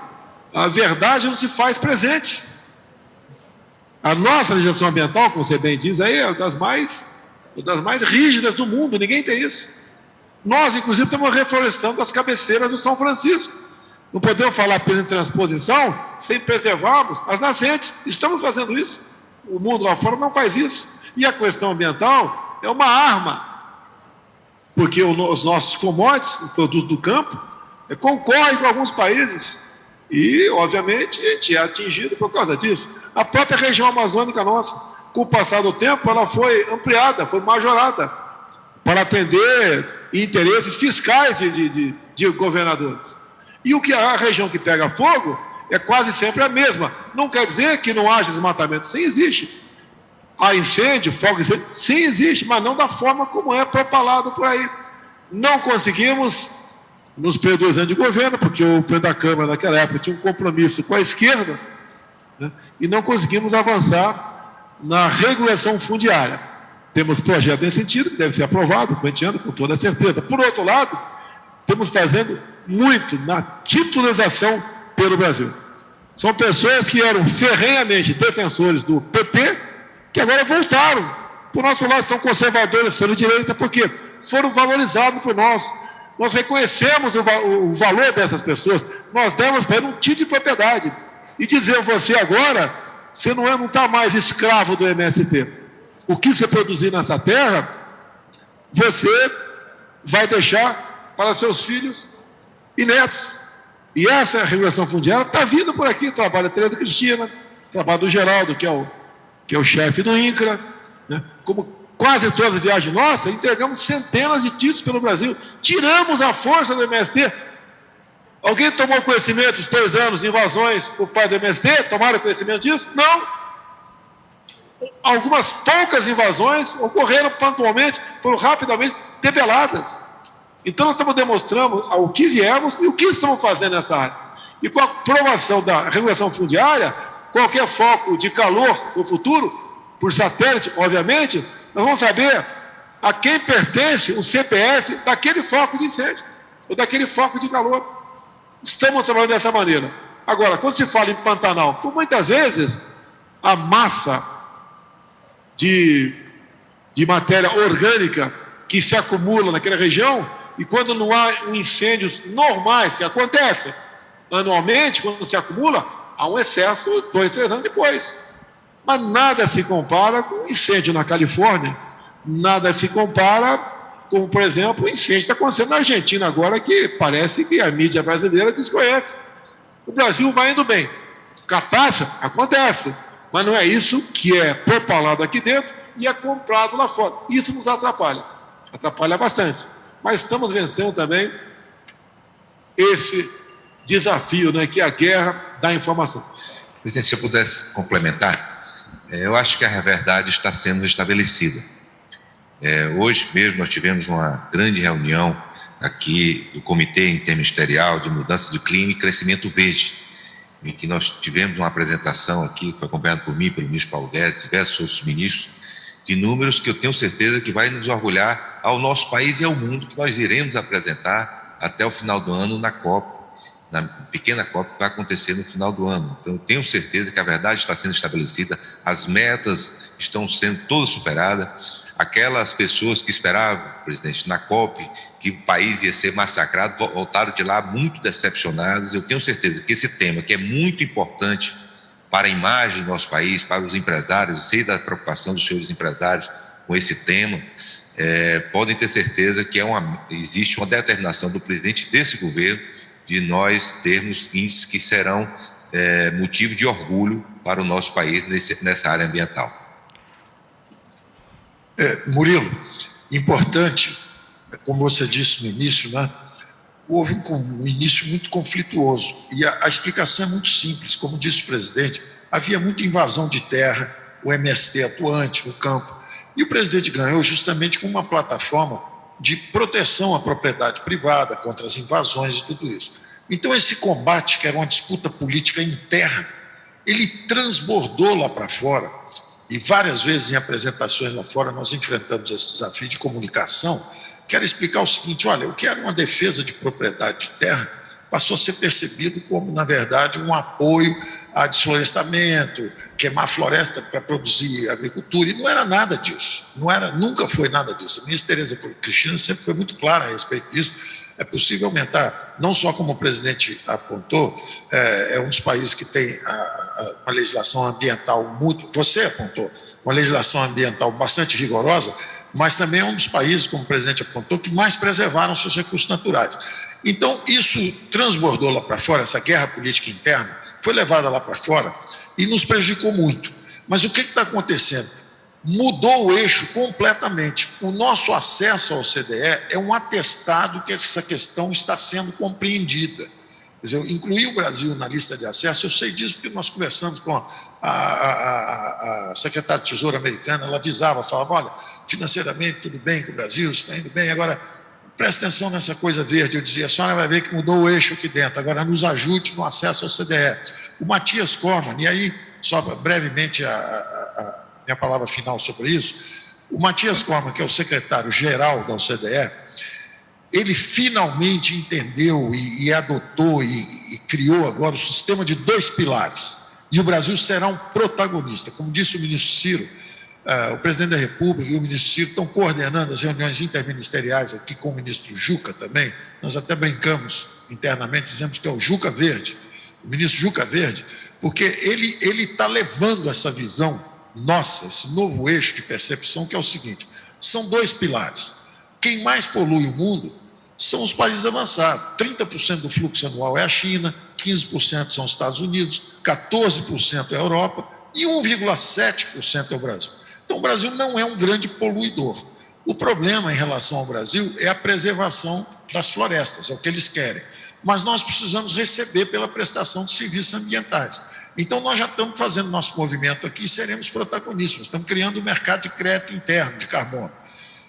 a verdade não se faz presente. A nossa legislação ambiental, como você bem diz, aí é das mais rígidas do mundo, ninguém tem isso. Nós, inclusive, estamos reflorestando as cabeceiras do São Francisco. Não podemos falar pela transposição sem preservarmos as nascentes. Estamos fazendo isso. O mundo lá fora não faz isso. E a questão ambiental é uma arma porque os nossos commodities, os produtos do campo, concorrem com alguns países e, obviamente, a gente é atingido por causa disso. A própria região amazônica nossa, com o passar do tempo, ela foi ampliada, foi majorada para atender interesses fiscais de governadores. E a região que pega fogo é quase sempre a mesma. Não quer dizer que não haja desmatamento, sim, existe. Há incêndio, fogo, incêndio, sim, existe, mas não da forma como é propalado por aí. Não conseguimos, nos primeiros 2 anos de governo, porque o presidente da Câmara naquela época tinha um compromisso com a esquerda, né, e não conseguimos avançar na regulação fundiária. Temos projeto nesse sentido, que deve ser aprovado, com toda certeza. Por outro lado, estamos fazendo muito na titularização pelo Brasil. São pessoas que eram ferrenhamente defensores do PP, que agora voltaram para o nosso lado, são conservadores, são de direita, porque foram valorizados por nós. Nós reconhecemos o valor dessas pessoas, nós demos para ele um título de propriedade. E dizer você agora, você não está mais escravo do MST. O que você produzir nessa terra, você vai deixar para seus filhos e netos. E essa regulação fundiária está vindo por aqui, trabalha a Tereza Cristina, trabalho do Geraldo, que é o chefe do INCRA, né? Como quase todas as viagens nossas, entregamos centenas de títulos pelo Brasil, tiramos a força do MST. Alguém tomou conhecimento dos 3 anos de invasões por parte do MST? Tomaram conhecimento disso? Não. Algumas poucas invasões ocorreram pontualmente, foram rapidamente debeladas. Então nós estamos demonstrando ao que viemos e o que estamos fazendo nessa área. E com a aprovação da regulação fundiária, qualquer foco de calor no futuro, por satélite, obviamente, nós vamos saber a quem pertence o CPF daquele foco de incêndio, ou daquele foco de calor. Estamos trabalhando dessa maneira. Agora, quando se fala em Pantanal, por muitas vezes, a massa de matéria orgânica que se acumula naquela região, e quando não há incêndios normais que acontecem anualmente, quando se acumula, há um excesso 2, 3 anos depois. Mas nada se compara com o incêndio na Califórnia, nada se compara com, por exemplo, o incêndio que está acontecendo na Argentina agora, que parece que a mídia brasileira desconhece. O Brasil vai indo bem. Catástrofe acontece, mas não é isso que é propalado aqui dentro e é comprado lá fora. Isso nos atrapalha bastante. Mas estamos vencendo também esse desafio, né, que é a guerra da informação. Presidente, se eu pudesse complementar, eu acho que a verdade está sendo estabelecida. Hoje mesmo nós tivemos uma grande reunião aqui do Comitê Interministerial de Mudança do Clima e Crescimento Verde, em que nós tivemos uma apresentação aqui, que foi acompanhada por mim, pelo ministro Paulo Guedes, diversos outros ministros, de números que eu tenho certeza que vai nos orgulhar ao nosso país e ao mundo, que nós iremos apresentar até o final do ano na COP, na pequena COP que vai acontecer no final do ano. Então, eu tenho certeza que a verdade está sendo estabelecida, as metas estão sendo todas superadas. Aquelas pessoas que esperavam, presidente, na COP, que o país ia ser massacrado, voltaram de lá muito decepcionados. Eu tenho certeza que esse tema, que é muito importante para a imagem do nosso país, para os empresários, sei da preocupação dos senhores empresários com esse tema, podem ter certeza que existe uma determinação do presidente desse governo de nós termos índices que serão motivo de orgulho para o nosso país nessa área ambiental. Murilo, importante, como você disse no início, né? Houve um início muito conflituoso e a explicação é muito simples. Como disse o presidente, havia muita invasão de terra, o MST atuante no campo, e o presidente ganhou justamente com uma plataforma de proteção à propriedade privada contra as invasões e tudo isso. Então esse combate, que era uma disputa política interna, ele transbordou lá para fora, e várias vezes em apresentações lá fora nós enfrentamos esse desafio de comunicação. Quero explicar o seguinte: olha, o que era uma defesa de propriedade de terra passou a ser percebido como, na verdade, um apoio a desflorestamento, queimar floresta para produzir agricultura, e não era nada disso, nunca foi nada disso. A ministra Tereza Cristina sempre foi muito clara a respeito disso. É possível aumentar, não só como o presidente apontou, é um dos países que tem uma legislação ambiental muito, você apontou, uma legislação ambiental bastante rigorosa, mas também é um dos países, como o presidente apontou, que mais preservaram seus recursos naturais. Então, isso transbordou lá para fora, essa guerra política interna foi levada lá para fora e nos prejudicou muito. Mas o que está acontecendo? Mudou o eixo completamente. O nosso acesso ao OCDE é um atestado que essa questão está sendo compreendida. Quer dizer, eu incluí o Brasil na lista de acesso, eu sei disso porque nós conversamos com a secretária de Tesouro americana, ela avisava, falava, olha, financeiramente tudo bem com o Brasil, está indo bem, agora presta atenção nessa coisa verde. Eu dizia, a senhora vai ver que mudou o eixo aqui dentro, agora nos ajude no acesso ao OCDE. O Matias Cormann, e aí, só brevemente a minha palavra final sobre isso, o Matias Cormann, que é o secretário-geral da OCDE, ele finalmente entendeu e adotou e criou agora o sistema de 2 pilares. E o Brasil será um protagonista. Como disse o ministro Ciro, o presidente da República e o ministro Ciro estão coordenando as reuniões interministeriais aqui com o ministro Juca também. Nós até brincamos internamente, dizemos que é o Juca Verde, o ministro Juca Verde, porque ele está levando essa visão nossa, esse novo eixo de percepção, que é o seguinte, são 2 pilares. Quem mais polui o mundo são os países avançados. 30% do fluxo anual é a China, 15% são os Estados Unidos, 14% é a Europa e 1,7% é o Brasil. Então, o Brasil não é um grande poluidor. O problema em relação ao Brasil é a preservação das florestas, é o que eles querem. Mas nós precisamos receber pela prestação de serviços ambientais. Então, nós já estamos fazendo nosso movimento aqui e seremos protagonistas. Estamos criando um mercado de crédito interno de carbono.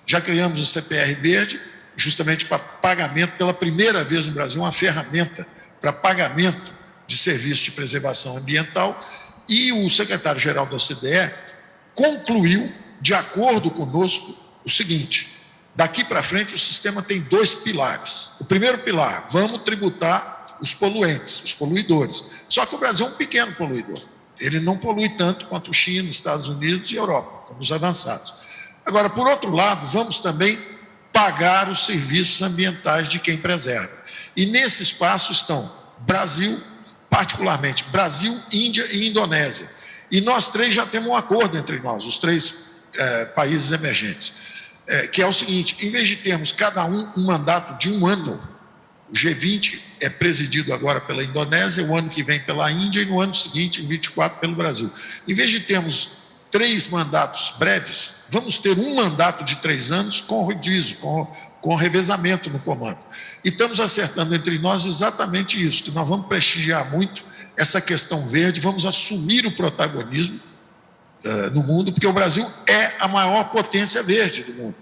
Já criamos o CPR Verde, justamente para pagamento, pela primeira vez no Brasil, uma ferramenta para pagamento de serviços de preservação ambiental, e o secretário-geral da OCDE concluiu, de acordo conosco, o seguinte, daqui para frente o sistema tem 2 pilares. O primeiro pilar, vamos tributar os poluentes, os poluidores. Só que o Brasil é um pequeno poluidor. Ele não polui tanto quanto China, Estados Unidos e Europa, como os avançados. Agora, por outro lado, vamos também pagar os serviços ambientais de quem preserva. E nesse espaço estão Brasil, particularmente Brasil, Índia e Indonésia. E nós 3 já temos um acordo entre nós, os 3 países emergentes, que é o seguinte, em vez de termos cada um mandato de 1 ano, o G20 é presidido agora pela Indonésia, o ano que vem pela Índia e no ano seguinte, em 24, pelo Brasil. Em vez de termos 3 mandatos breves, vamos ter um mandato de 3 anos com rodízio, com revezamento no comando. E estamos acertando entre nós exatamente isso, que nós vamos prestigiar muito essa questão verde, vamos assumir o protagonismo no mundo, porque o Brasil é a maior potência verde do mundo.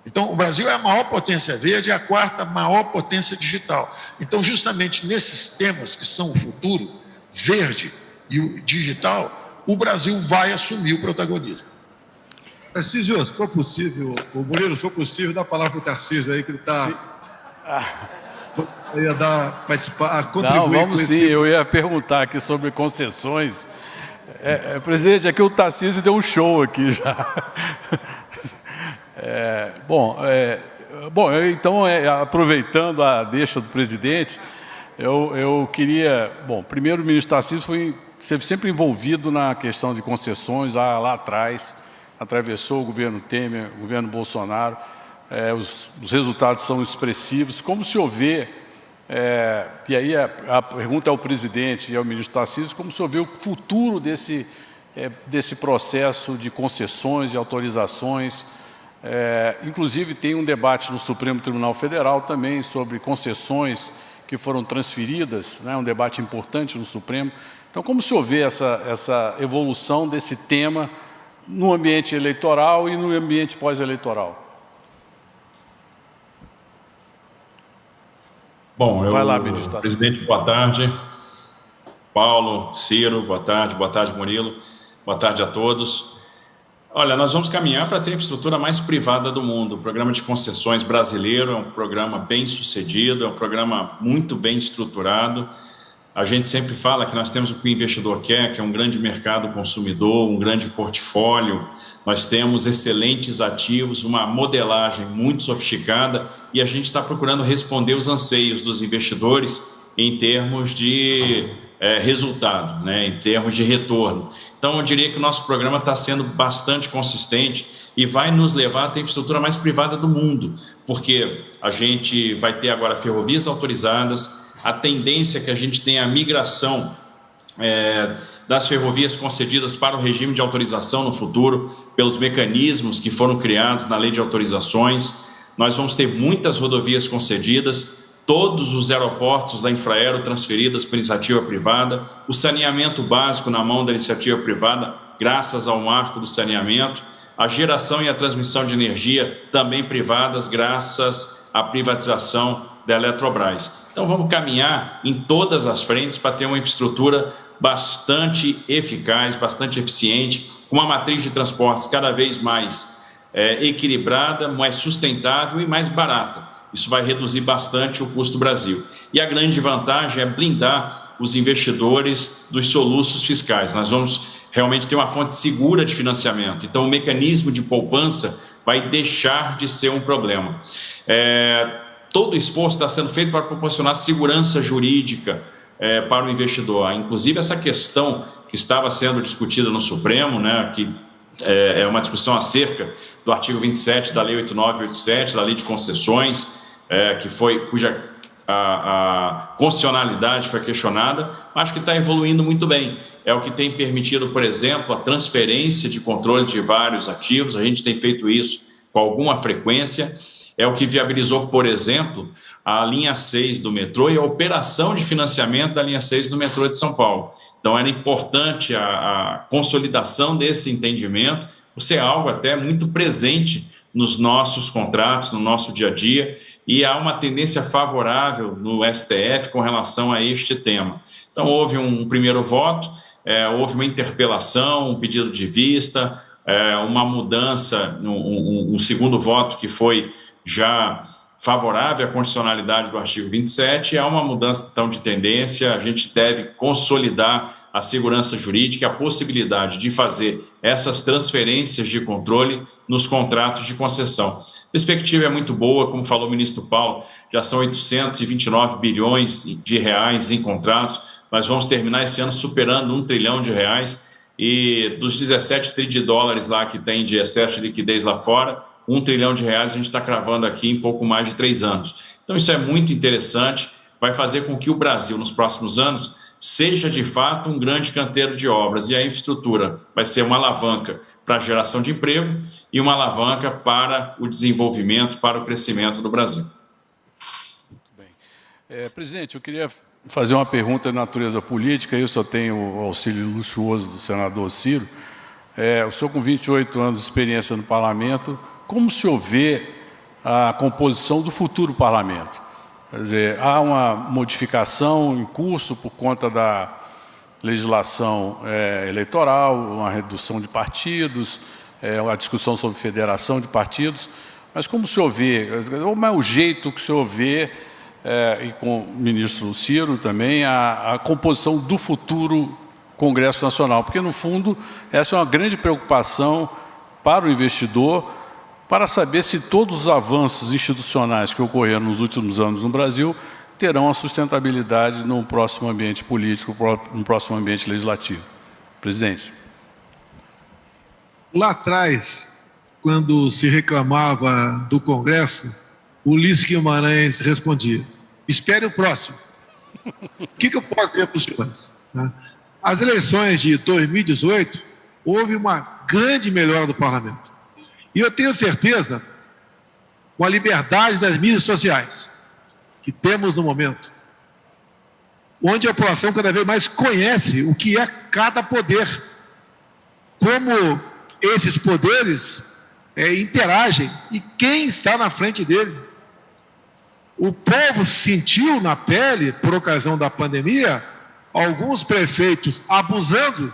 Então, o Brasil é a maior potência verde e a 4ª maior potência digital. Então, justamente nesses temas que são o futuro, verde e o digital, o Brasil vai assumir o protagonismo. Tarcísio, se for possível, o Murilo, se for possível, dá a palavra para o Tarcísio aí, que ele está... ia dar, participar, contribuir. Não, vamos sim, eu ia perguntar aqui sobre concessões. Presidente, aqui o Tarcísio deu um show aqui já. Então, aproveitando a deixa do presidente, eu queria... Bom, primeiro o ministro Tarcísio esteve sempre envolvido na questão de concessões, lá atrás, atravessou o governo Temer, o governo Bolsonaro, os resultados são expressivos. Como se vê, e aí a pergunta ao presidente e ao ministro Tarcísio, como se vê o futuro desse processo de concessões e autorizações? Inclusive tem um debate no Supremo Tribunal Federal também sobre concessões que foram transferidas, né, um debate importante no Supremo. Então, como se vê essa evolução desse tema no ambiente eleitoral e no ambiente pós-eleitoral? Bom, vai lá, ministro. Presidente, boa tarde. Paulo, Ciro, boa tarde Murilo, boa tarde a todos. Olha, nós vamos caminhar para ter a infraestrutura mais privada do mundo. O programa de concessões brasileiro é um programa bem sucedido, é um programa muito bem estruturado. A gente sempre fala que nós temos o que o investidor quer, que é um grande mercado consumidor, um grande portfólio. Nós temos excelentes ativos, uma modelagem muito sofisticada e a gente está procurando responder os anseios dos investidores em termos de resultado, né, em termos de retorno. Então, eu diria que o nosso programa está sendo bastante consistente e vai nos levar a ter a infraestrutura mais privada do mundo, porque a gente vai ter agora ferrovias autorizadas, a tendência é que a gente tenha a migração das ferrovias concedidas para o regime de autorização no futuro, pelos mecanismos que foram criados na lei de autorizações. Nós vamos ter muitas rodovias concedidas, todos os aeroportos da Infraero transferidas para iniciativa privada, o saneamento básico na mão da iniciativa privada, graças ao marco do saneamento, a geração e a transmissão de energia também privadas, graças à privatização da Eletrobras. Então, vamos caminhar em todas as frentes para ter uma infraestrutura bastante eficaz, bastante eficiente, com uma matriz de transportes cada vez mais equilibrada, mais sustentável e mais barata. Isso vai reduzir bastante o custo do Brasil. E a grande vantagem é blindar os investidores dos soluços fiscais. Nós vamos realmente ter uma fonte segura de financiamento. Então, o mecanismo de poupança vai deixar de ser um problema. Todo o esforço está sendo feito para proporcionar segurança jurídica para o investidor. Inclusive, essa questão que estava sendo discutida no Supremo, né, que é uma discussão acerca do artigo 27 da Lei 8987, da Lei de Concessões, cuja a constitucionalidade foi questionada, acho que está evoluindo muito bem. É o que tem permitido, por exemplo, a transferência de controle de vários ativos, a gente tem feito isso com alguma frequência, é o que viabilizou, por exemplo, a linha 6 do metrô e a operação de financiamento da linha 6 do metrô de São Paulo. Então, era importante a consolidação desse entendimento, por ser algo até muito presente nos nossos contratos, no nosso dia a dia, e há uma tendência favorável no STF com relação a este tema. Então, houve um primeiro voto, houve uma interpelação, um pedido de vista, uma mudança, um segundo voto que foi já favorável à constitucionalidade do artigo 27, há uma mudança, então, de tendência, a gente deve consolidar a segurança jurídica, a possibilidade de fazer essas transferências de controle nos contratos de concessão. A perspectiva é muito boa, como falou o ministro Paulo, já são 829 bilhões de reais em contratos, nós vamos terminar esse ano superando R$1 trilhão, e dos 17 trilhões de dólares lá que tem de excesso de liquidez lá fora, R$1 trilhão a gente está cravando aqui em pouco mais de 3 anos. Então, isso é muito interessante, vai fazer com que o Brasil, nos próximos anos, seja de fato um grande canteiro de obras, e a infraestrutura vai ser uma alavanca para a geração de emprego e uma alavanca para o desenvolvimento, para o crescimento do Brasil. Muito bem. Presidente, eu queria fazer uma pergunta de natureza política, eu só tenho o auxílio luxuoso do senador Ciro. O senhor com 28 anos de experiência no parlamento, como o senhor vê a composição do futuro parlamento? Quer dizer, há uma modificação em curso por conta da legislação eleitoral, uma redução de partidos, uma discussão sobre federação de partidos, mas como o senhor vê, como é o jeito que o senhor vê, e com o ministro Ciro também, a composição do futuro Congresso Nacional? Porque, no fundo, essa é uma grande preocupação para o investidor, para saber se todos os avanços institucionais que ocorreram nos últimos anos no Brasil terão a sustentabilidade no próximo ambiente político, no próximo ambiente legislativo. Presidente. Lá atrás, quando se reclamava do Congresso, Ulisses Guimarães respondia: espere o próximo. O que eu posso dizer para os senhores? As eleições de 2018, houve uma grande melhora do parlamento. E eu tenho certeza, com a liberdade das mídias sociais que temos no momento, onde a população cada vez mais conhece o que é cada poder, como esses poderes interagem e quem está na frente dele. O povo sentiu na pele, por ocasião da pandemia, alguns prefeitos abusando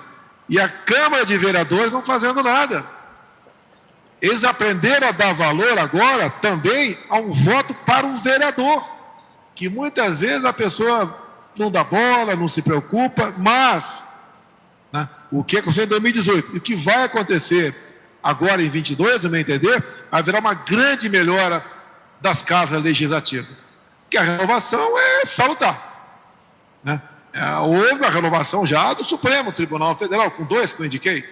e a Câmara de Vereadores não fazendo nada. Eles aprenderam a dar valor agora também a um voto para um vereador, que muitas vezes a pessoa não dá bola, não se preocupa, mas o que aconteceu em 2018 e o que vai acontecer agora em 2022, no meu entender, haverá uma grande melhora das casas legislativas, porque a renovação é salutar. Houve a renovação já do Supremo Tribunal Federal, com 2 que eu indiquei.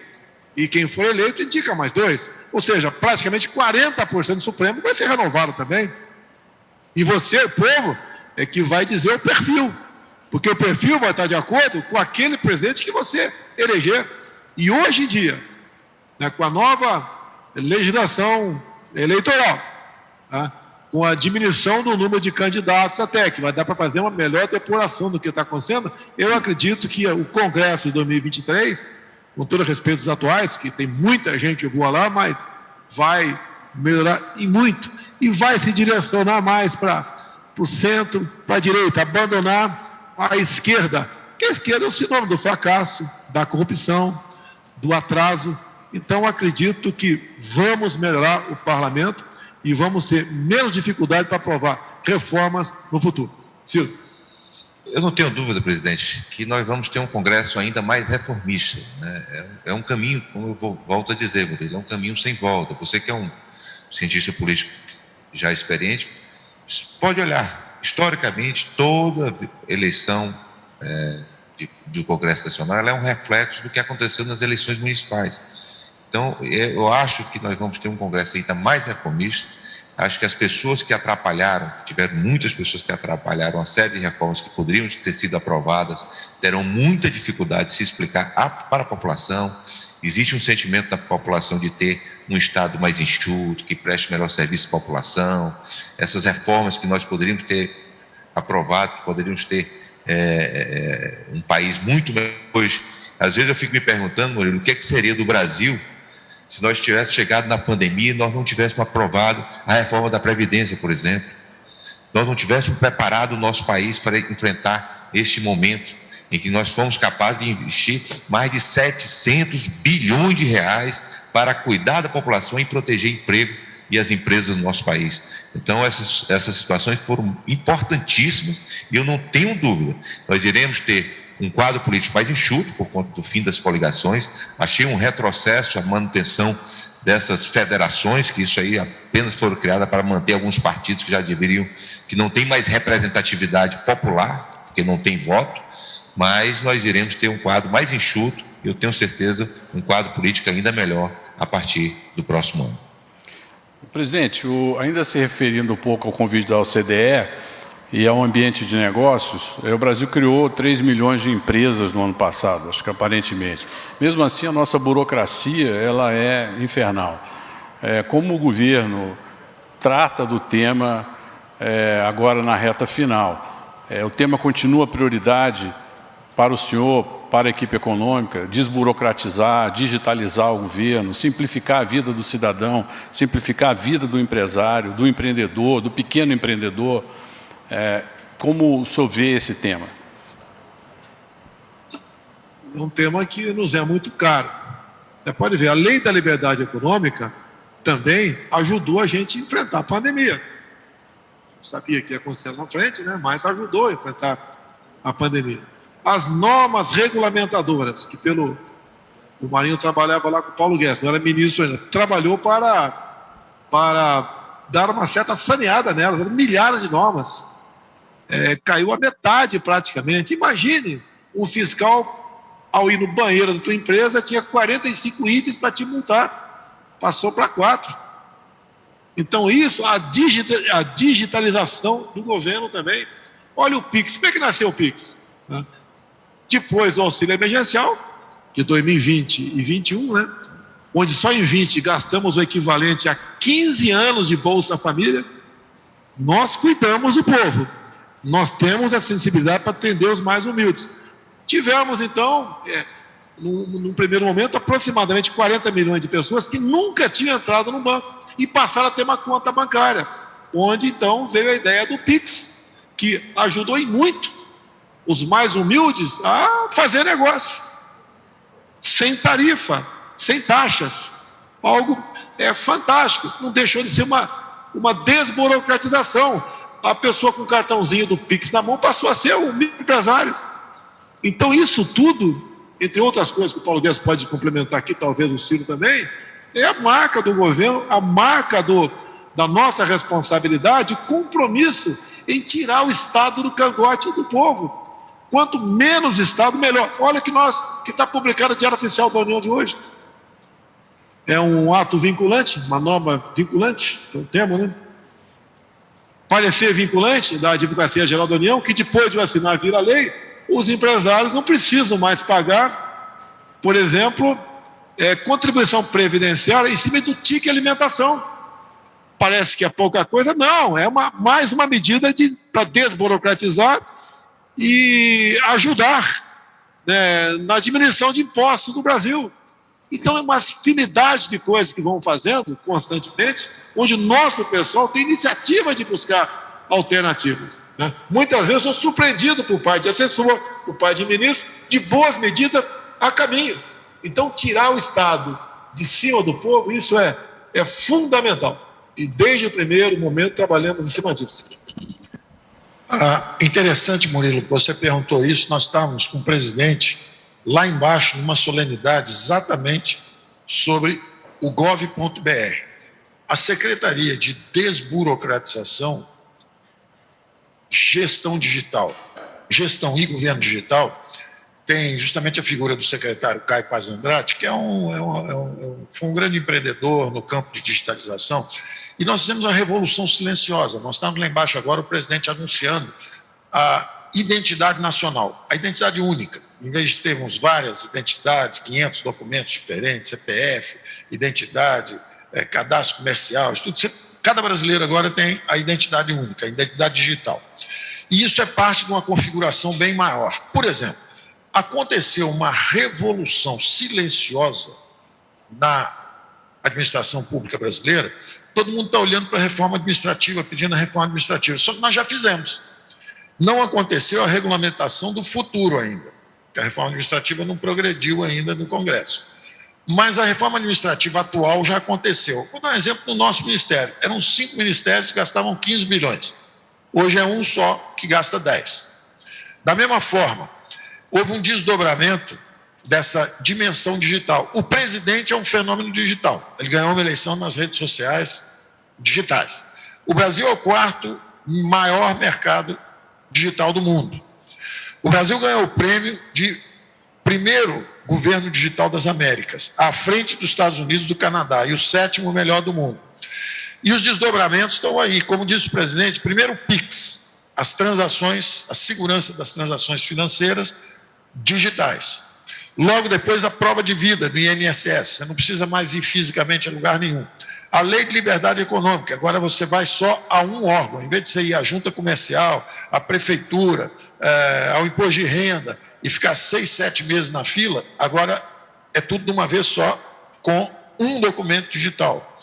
e quem for eleito indica mais 2. Ou seja, praticamente 40% do Supremo vai ser renovado também. E você, povo, é que vai dizer o perfil, porque o perfil vai estar de acordo com aquele presidente que você eleger. E hoje em dia, né, com a nova legislação eleitoral, tá, com a diminuição do número de candidatos até, que vai dar para fazer uma melhor depuração do que está acontecendo, eu acredito que o Congresso de 2023, com todo respeito aos atuais, que tem muita gente boa lá, mas vai melhorar e muito, e vai se direcionar mais para o centro, para a direita, abandonar a esquerda, que a esquerda é o sinônimo do fracasso, da corrupção, do atraso. Então, acredito que vamos melhorar o parlamento e vamos ter menos dificuldade para aprovar reformas no futuro. Ciro. Eu não tenho dúvida, presidente, que nós vamos ter um Congresso ainda mais reformista, né? É um caminho, como eu volto a dizer, Murilo, é um caminho sem volta. Você que é um cientista político já experiente, pode olhar, historicamente, toda eleição do Congresso Nacional ela é um reflexo do que aconteceu nas eleições municipais. Então, eu acho que nós vamos ter um Congresso ainda mais reformista. Acho que as pessoas que atrapalharam, tiveram muitas pessoas que atrapalharam uma série de reformas que poderiam ter sido aprovadas, terão muita dificuldade de se explicar para a população. Existe um sentimento da população de ter um Estado mais enxuto, que preste melhor serviço à população. Essas reformas que nós poderíamos ter aprovado, que poderíamos ter um país muito melhor hoje. Às vezes eu fico me perguntando, Murilo, o que seria do Brasil se nós tivéssemos chegado na pandemia e nós não tivéssemos aprovado a reforma da Previdência, por exemplo. Nós não tivéssemos preparado o nosso país para enfrentar este momento em que nós fomos capazes de investir mais de 700 bilhões de reais para cuidar da população e proteger emprego e as empresas do nosso país. Então, essas situações foram importantíssimas e eu não tenho dúvida, nós iremos ter um quadro político mais enxuto por conta do fim das coligações. Achei um retrocesso a manutenção dessas federações, que isso aí apenas foram criadas para manter alguns partidos que já deveriam, que não tem mais representatividade popular, porque não tem voto, mas nós iremos ter um quadro mais enxuto, e eu tenho certeza, um quadro político ainda melhor a partir do próximo ano. Presidente, ainda se referindo um pouco ao convite da OCDE, e ao ambiente de negócios, o Brasil criou 3 milhões de empresas no ano passado, acho que aparentemente. Mesmo assim, a nossa burocracia ela é infernal. Como o governo trata do tema agora na reta final? O tema continua prioridade para o senhor, para a equipe econômica, desburocratizar, digitalizar o governo, simplificar a vida do cidadão, simplificar a vida do empresário, do empreendedor, do pequeno empreendedor. Como o senhor vê esse tema? É um tema que nos é muito caro. Você pode ver, a lei da liberdade econômica também ajudou a gente a enfrentar a pandemia. Não sabia que ia acontecer na frente, né? Mas ajudou a enfrentar a pandemia. As normas regulamentadoras, que o Marinho trabalhava lá com o Paulo Guedes, não era ministro ainda, trabalhou para dar uma certa saneada nelas, eram milhares de normas. Caiu a metade praticamente. Imagine, um fiscal, ao ir no banheiro da tua empresa, tinha 45 itens para te multar, passou para 4. Então isso, a digitalização do governo também. Olha o PIX, como é que nasceu o PIX? Depois do auxílio emergencial, de 2020 e 2021, né? Onde só em 20 gastamos o equivalente a 15 anos de Bolsa Família, nós cuidamos do povo. Nós temos a sensibilidade para atender os mais humildes. Tivemos, então, num primeiro momento, aproximadamente 40 milhões de pessoas que nunca tinham entrado no banco e passaram a ter uma conta bancária, onde, então, veio a ideia do PIX, que ajudou em muito os mais humildes a fazer negócio, sem tarifa, sem taxas. Algo fantástico, não deixou de ser uma desburocratização. A pessoa com o cartãozinho do PIX na mão passou a ser um microempresário. Então isso tudo, entre outras coisas que o Paulo Guedes pode complementar aqui, talvez o Ciro também, é a marca do governo, a marca da nossa responsabilidade, compromisso em tirar o Estado do cangote do povo. Quanto menos Estado, melhor. Olha que está publicado no Diário Oficial da União de hoje. é um ato vinculante, uma norma vinculante, que é o termo, né? Parecer vinculante da Advocacia Geral da União, que depois de assinar vira lei, os empresários não precisam mais pagar, por exemplo, contribuição previdenciária em cima do ticket alimentação. Parece que é pouca coisa, não, é mais uma medida para desburocratizar e ajudar, né, na diminuição de impostos no Brasil. Então, é uma afinidade de coisas que vão fazendo constantemente, onde nós, do pessoal, tem iniciativa de buscar alternativas, né? Muitas vezes eu sou surpreendido por parte de assessor, por parte de ministro, de boas medidas a caminho. Então, tirar o Estado de cima do povo, isso é fundamental. E desde o primeiro momento trabalhamos em cima disso. Interessante, Murilo, que você perguntou isso. Nós estávamos com o presidente lá embaixo, numa solenidade, exatamente sobre o gov.br. A Secretaria de Desburocratização, Gestão Digital, Gestão e Governo Digital, tem justamente a figura do secretário Caio Paz Andrade, que foi um grande empreendedor no campo de digitalização, e nós fizemos uma revolução silenciosa. Nós estamos lá embaixo agora, o presidente anunciando a identidade nacional, a identidade única. Em vez de termos várias identidades, 500 documentos diferentes, CPF, identidade, cadastro comercial, tudo, cada brasileiro agora tem a identidade única, a identidade digital. E isso é parte de uma configuração bem maior. Por exemplo, aconteceu uma revolução silenciosa na administração pública brasileira. Todo mundo está olhando para a reforma administrativa, pedindo a reforma administrativa, só que nós já fizemos. Não aconteceu a regulamentação do futuro ainda, porque a reforma administrativa não progrediu ainda no Congresso. Mas a reforma administrativa atual já aconteceu. Vou dar um exemplo do nosso ministério. Eram 5 ministérios que gastavam 15 bilhões. Hoje é um só que gasta 10. Da mesma forma, houve um desdobramento dessa dimensão digital. O presidente é um fenômeno digital. Ele ganhou uma eleição nas redes sociais digitais. O Brasil é o 4º maior mercado digital do mundo. O Brasil ganhou o prêmio de primeiro governo digital das Américas, à frente dos Estados Unidos e do Canadá, e o 7º melhor do mundo. E os desdobramentos estão aí. Como disse o presidente, primeiro o PIX, as transações, a segurança das transações financeiras digitais. Logo depois, a prova de vida do INSS. Você não precisa mais ir fisicamente a lugar nenhum. A lei de liberdade econômica. Agora você vai só a um órgão. Em vez de você ir à junta comercial, à prefeitura, ao imposto de renda e ficar 6, 7 meses na fila, agora é tudo de uma vez só, com um documento digital.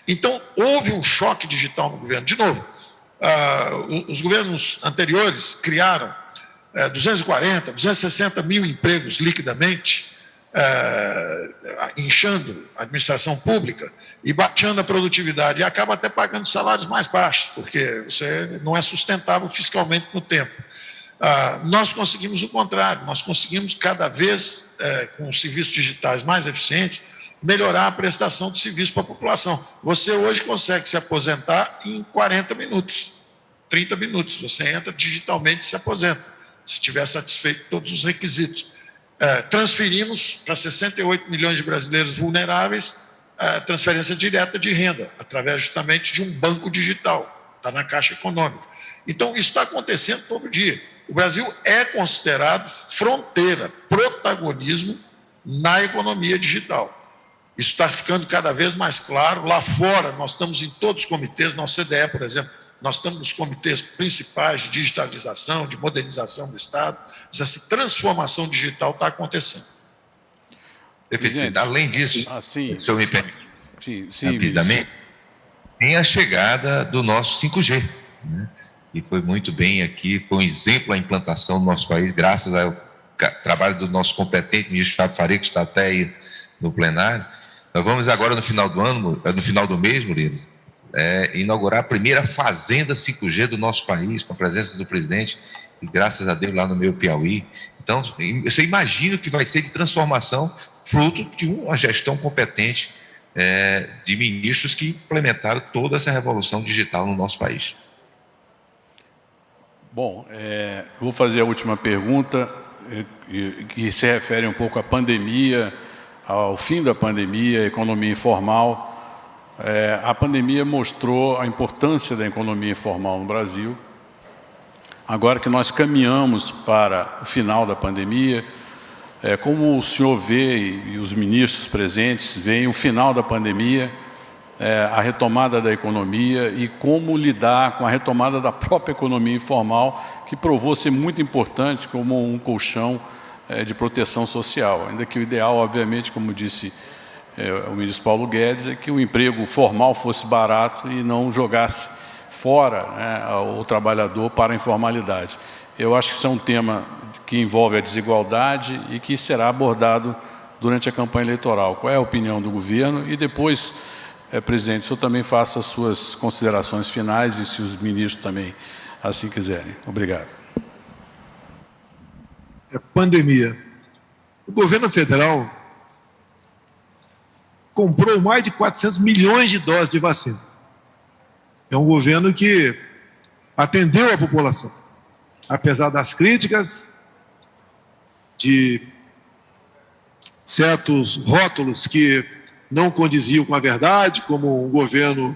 Então, houve um choque digital no governo. De novo, os governos anteriores criaram 240, 260 mil empregos liquidamente, inchando a administração pública e baixando a produtividade, e acaba até pagando salários mais baixos, porque você não é sustentável fiscalmente no tempo. Nós conseguimos o contrário, nós conseguimos cada vez, com os serviços digitais mais eficientes, melhorar a prestação de serviço para a população. Você hoje consegue se aposentar em 40 minutos, 30 minutos, você entra digitalmente e se aposenta, se tiver satisfeito todos os requisitos. Transferimos para 68 milhões de brasileiros vulneráveis transferência direta de renda, através justamente de um banco digital, está na Caixa Econômica. Então, isso está acontecendo todo dia. O Brasil é considerado fronteira, protagonismo na economia digital. Isso está ficando cada vez mais claro. Lá fora, nós estamos em todos os comitês, nosso CDE, por exemplo, nós estamos nos comitês principais de digitalização, de modernização do Estado. Essa transformação digital está acontecendo. Gente, além disso, se eu me permite, rapidamente, tem a chegada do nosso 5G, né? E foi muito bem aqui, foi um exemplo a implantação do nosso país, graças ao trabalho do nosso competente ministro Fábio Faria, que está até aí no plenário. Nós vamos agora, no final do ano, no final do mês, Murilo, inaugurar a primeira fazenda 5G do nosso país, com a presença do presidente, e graças a Deus lá no meu Piauí. Então, você imagina o que vai ser de transformação, fruto de uma gestão competente de ministros que implementaram toda essa revolução digital no nosso país. Bom, vou fazer a última pergunta, que se refere um pouco à pandemia, ao fim da pandemia, a economia informal. A pandemia mostrou a importância da economia informal no Brasil. Agora que nós caminhamos para o final da pandemia, como o senhor vê e os ministros presentes veem o final da pandemia, a retomada da economia e como lidar com a retomada da própria economia informal, que provou ser muito importante como um colchão de proteção social. Ainda que o ideal, obviamente, como disse o ministro Paulo Guedes, é que o emprego formal fosse barato e não jogasse fora, né, o trabalhador para a informalidade. Eu acho que isso é um tema que envolve a desigualdade e que será abordado durante a campanha eleitoral. Qual é a opinião do governo? E depois, presidente, o senhor também faça as suas considerações finais e se os ministros também assim quiserem. Obrigado. Pandemia. O governo federal comprou mais de 400 milhões de doses de vacina. É um governo que atendeu a população, apesar das críticas, de certos rótulos que não condiziam com a verdade, como um governo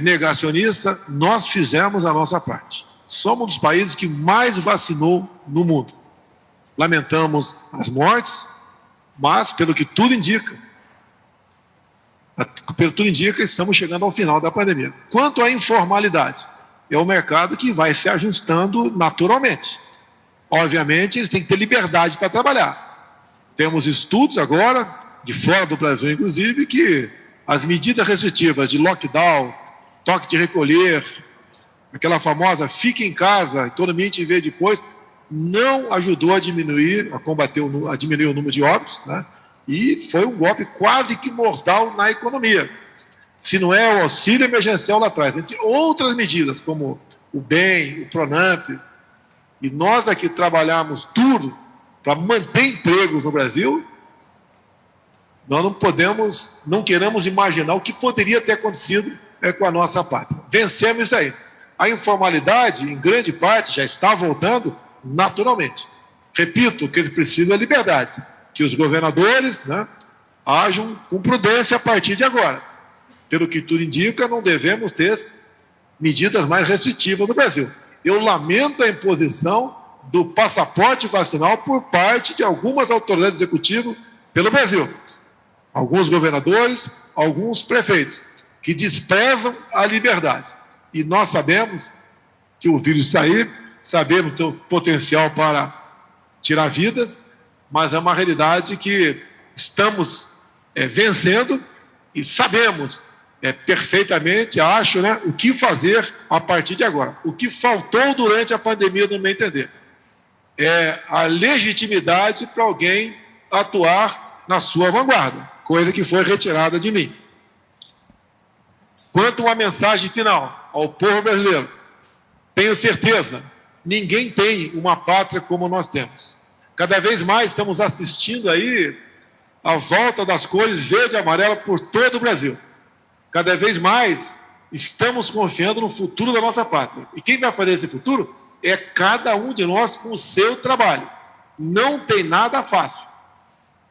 negacionista. Nós fizemos a nossa parte. Somos um dos países que mais vacinou no mundo. Lamentamos as mortes, mas, pelo que tudo indica, estamos chegando ao final da pandemia. Quanto à informalidade, é o mercado que vai se ajustando naturalmente. Obviamente, eles têm que ter liberdade para trabalhar. Temos estudos agora, de fora do Brasil inclusive, que as medidas restritivas de lockdown, toque de recolher, aquela famosa fique em casa, economia te vê depois, não ajudou a diminuir, a diminuir o número de óbitos, né? E foi um golpe quase que mortal na economia. Se não é o auxílio emergencial lá atrás, entre outras medidas, como o BEM, o PRONAMP, e nós aqui trabalhamos duro para manter empregos no Brasil, nós não queremos imaginar o que poderia ter acontecido com a nossa pátria. Vencemos isso aí. A informalidade, em grande parte, já está voltando naturalmente. Repito, o que eles precisam é liberdade. Que os governadores, né, ajam com prudência a partir de agora. Pelo que tudo indica, não devemos ter medidas mais restritivas no Brasil. Eu lamento a imposição do passaporte vacinal por parte de algumas autoridades executivas pelo Brasil. Alguns governadores, alguns prefeitos, que desprezam a liberdade. E nós sabemos que o vírus está aí, sabemos que tem potencial para tirar vidas, mas é uma realidade que estamos vencendo e sabemos perfeitamente, acho, né, o que fazer a partir de agora. O que faltou durante a pandemia, no meu entender, é a legitimidade para alguém atuar na sua vanguarda, coisa que foi retirada de mim. Quanto a uma mensagem final ao povo brasileiro, tenho certeza, ninguém tem uma pátria como nós temos. Cada vez mais estamos assistindo aí a volta das cores verde e amarela por todo o Brasil. Cada vez mais estamos confiando no futuro da nossa pátria. E quem vai fazer esse futuro é cada um de nós com o seu trabalho. Não tem nada fácil.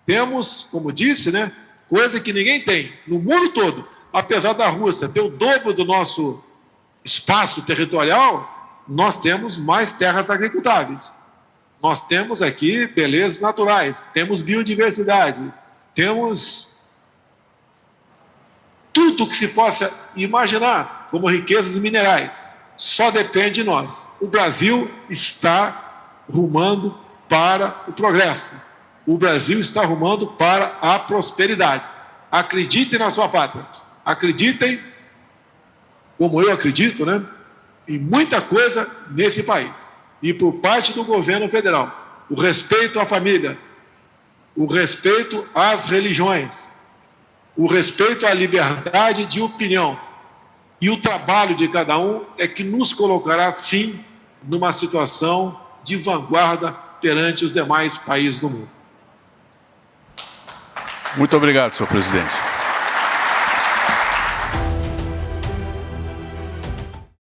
Temos, como disse, né, coisa que ninguém tem no mundo todo. Apesar da Rússia ter o dobro do nosso espaço territorial, nós temos mais terras agricultáveis. Nós temos aqui belezas naturais, temos biodiversidade, temos tudo que se possa imaginar como riquezas minerais. Só depende de nós. O Brasil está rumando para o progresso. O Brasil está rumando para a prosperidade. Acreditem na sua pátria. Acreditem, como eu acredito, né, em muita coisa nesse país. E por parte do governo federal, o respeito à família, o respeito às religiões, o respeito à liberdade de opinião e o trabalho de cada um é que nos colocará, sim, numa situação de vanguarda perante os demais países do mundo. Muito obrigado, senhor presidente.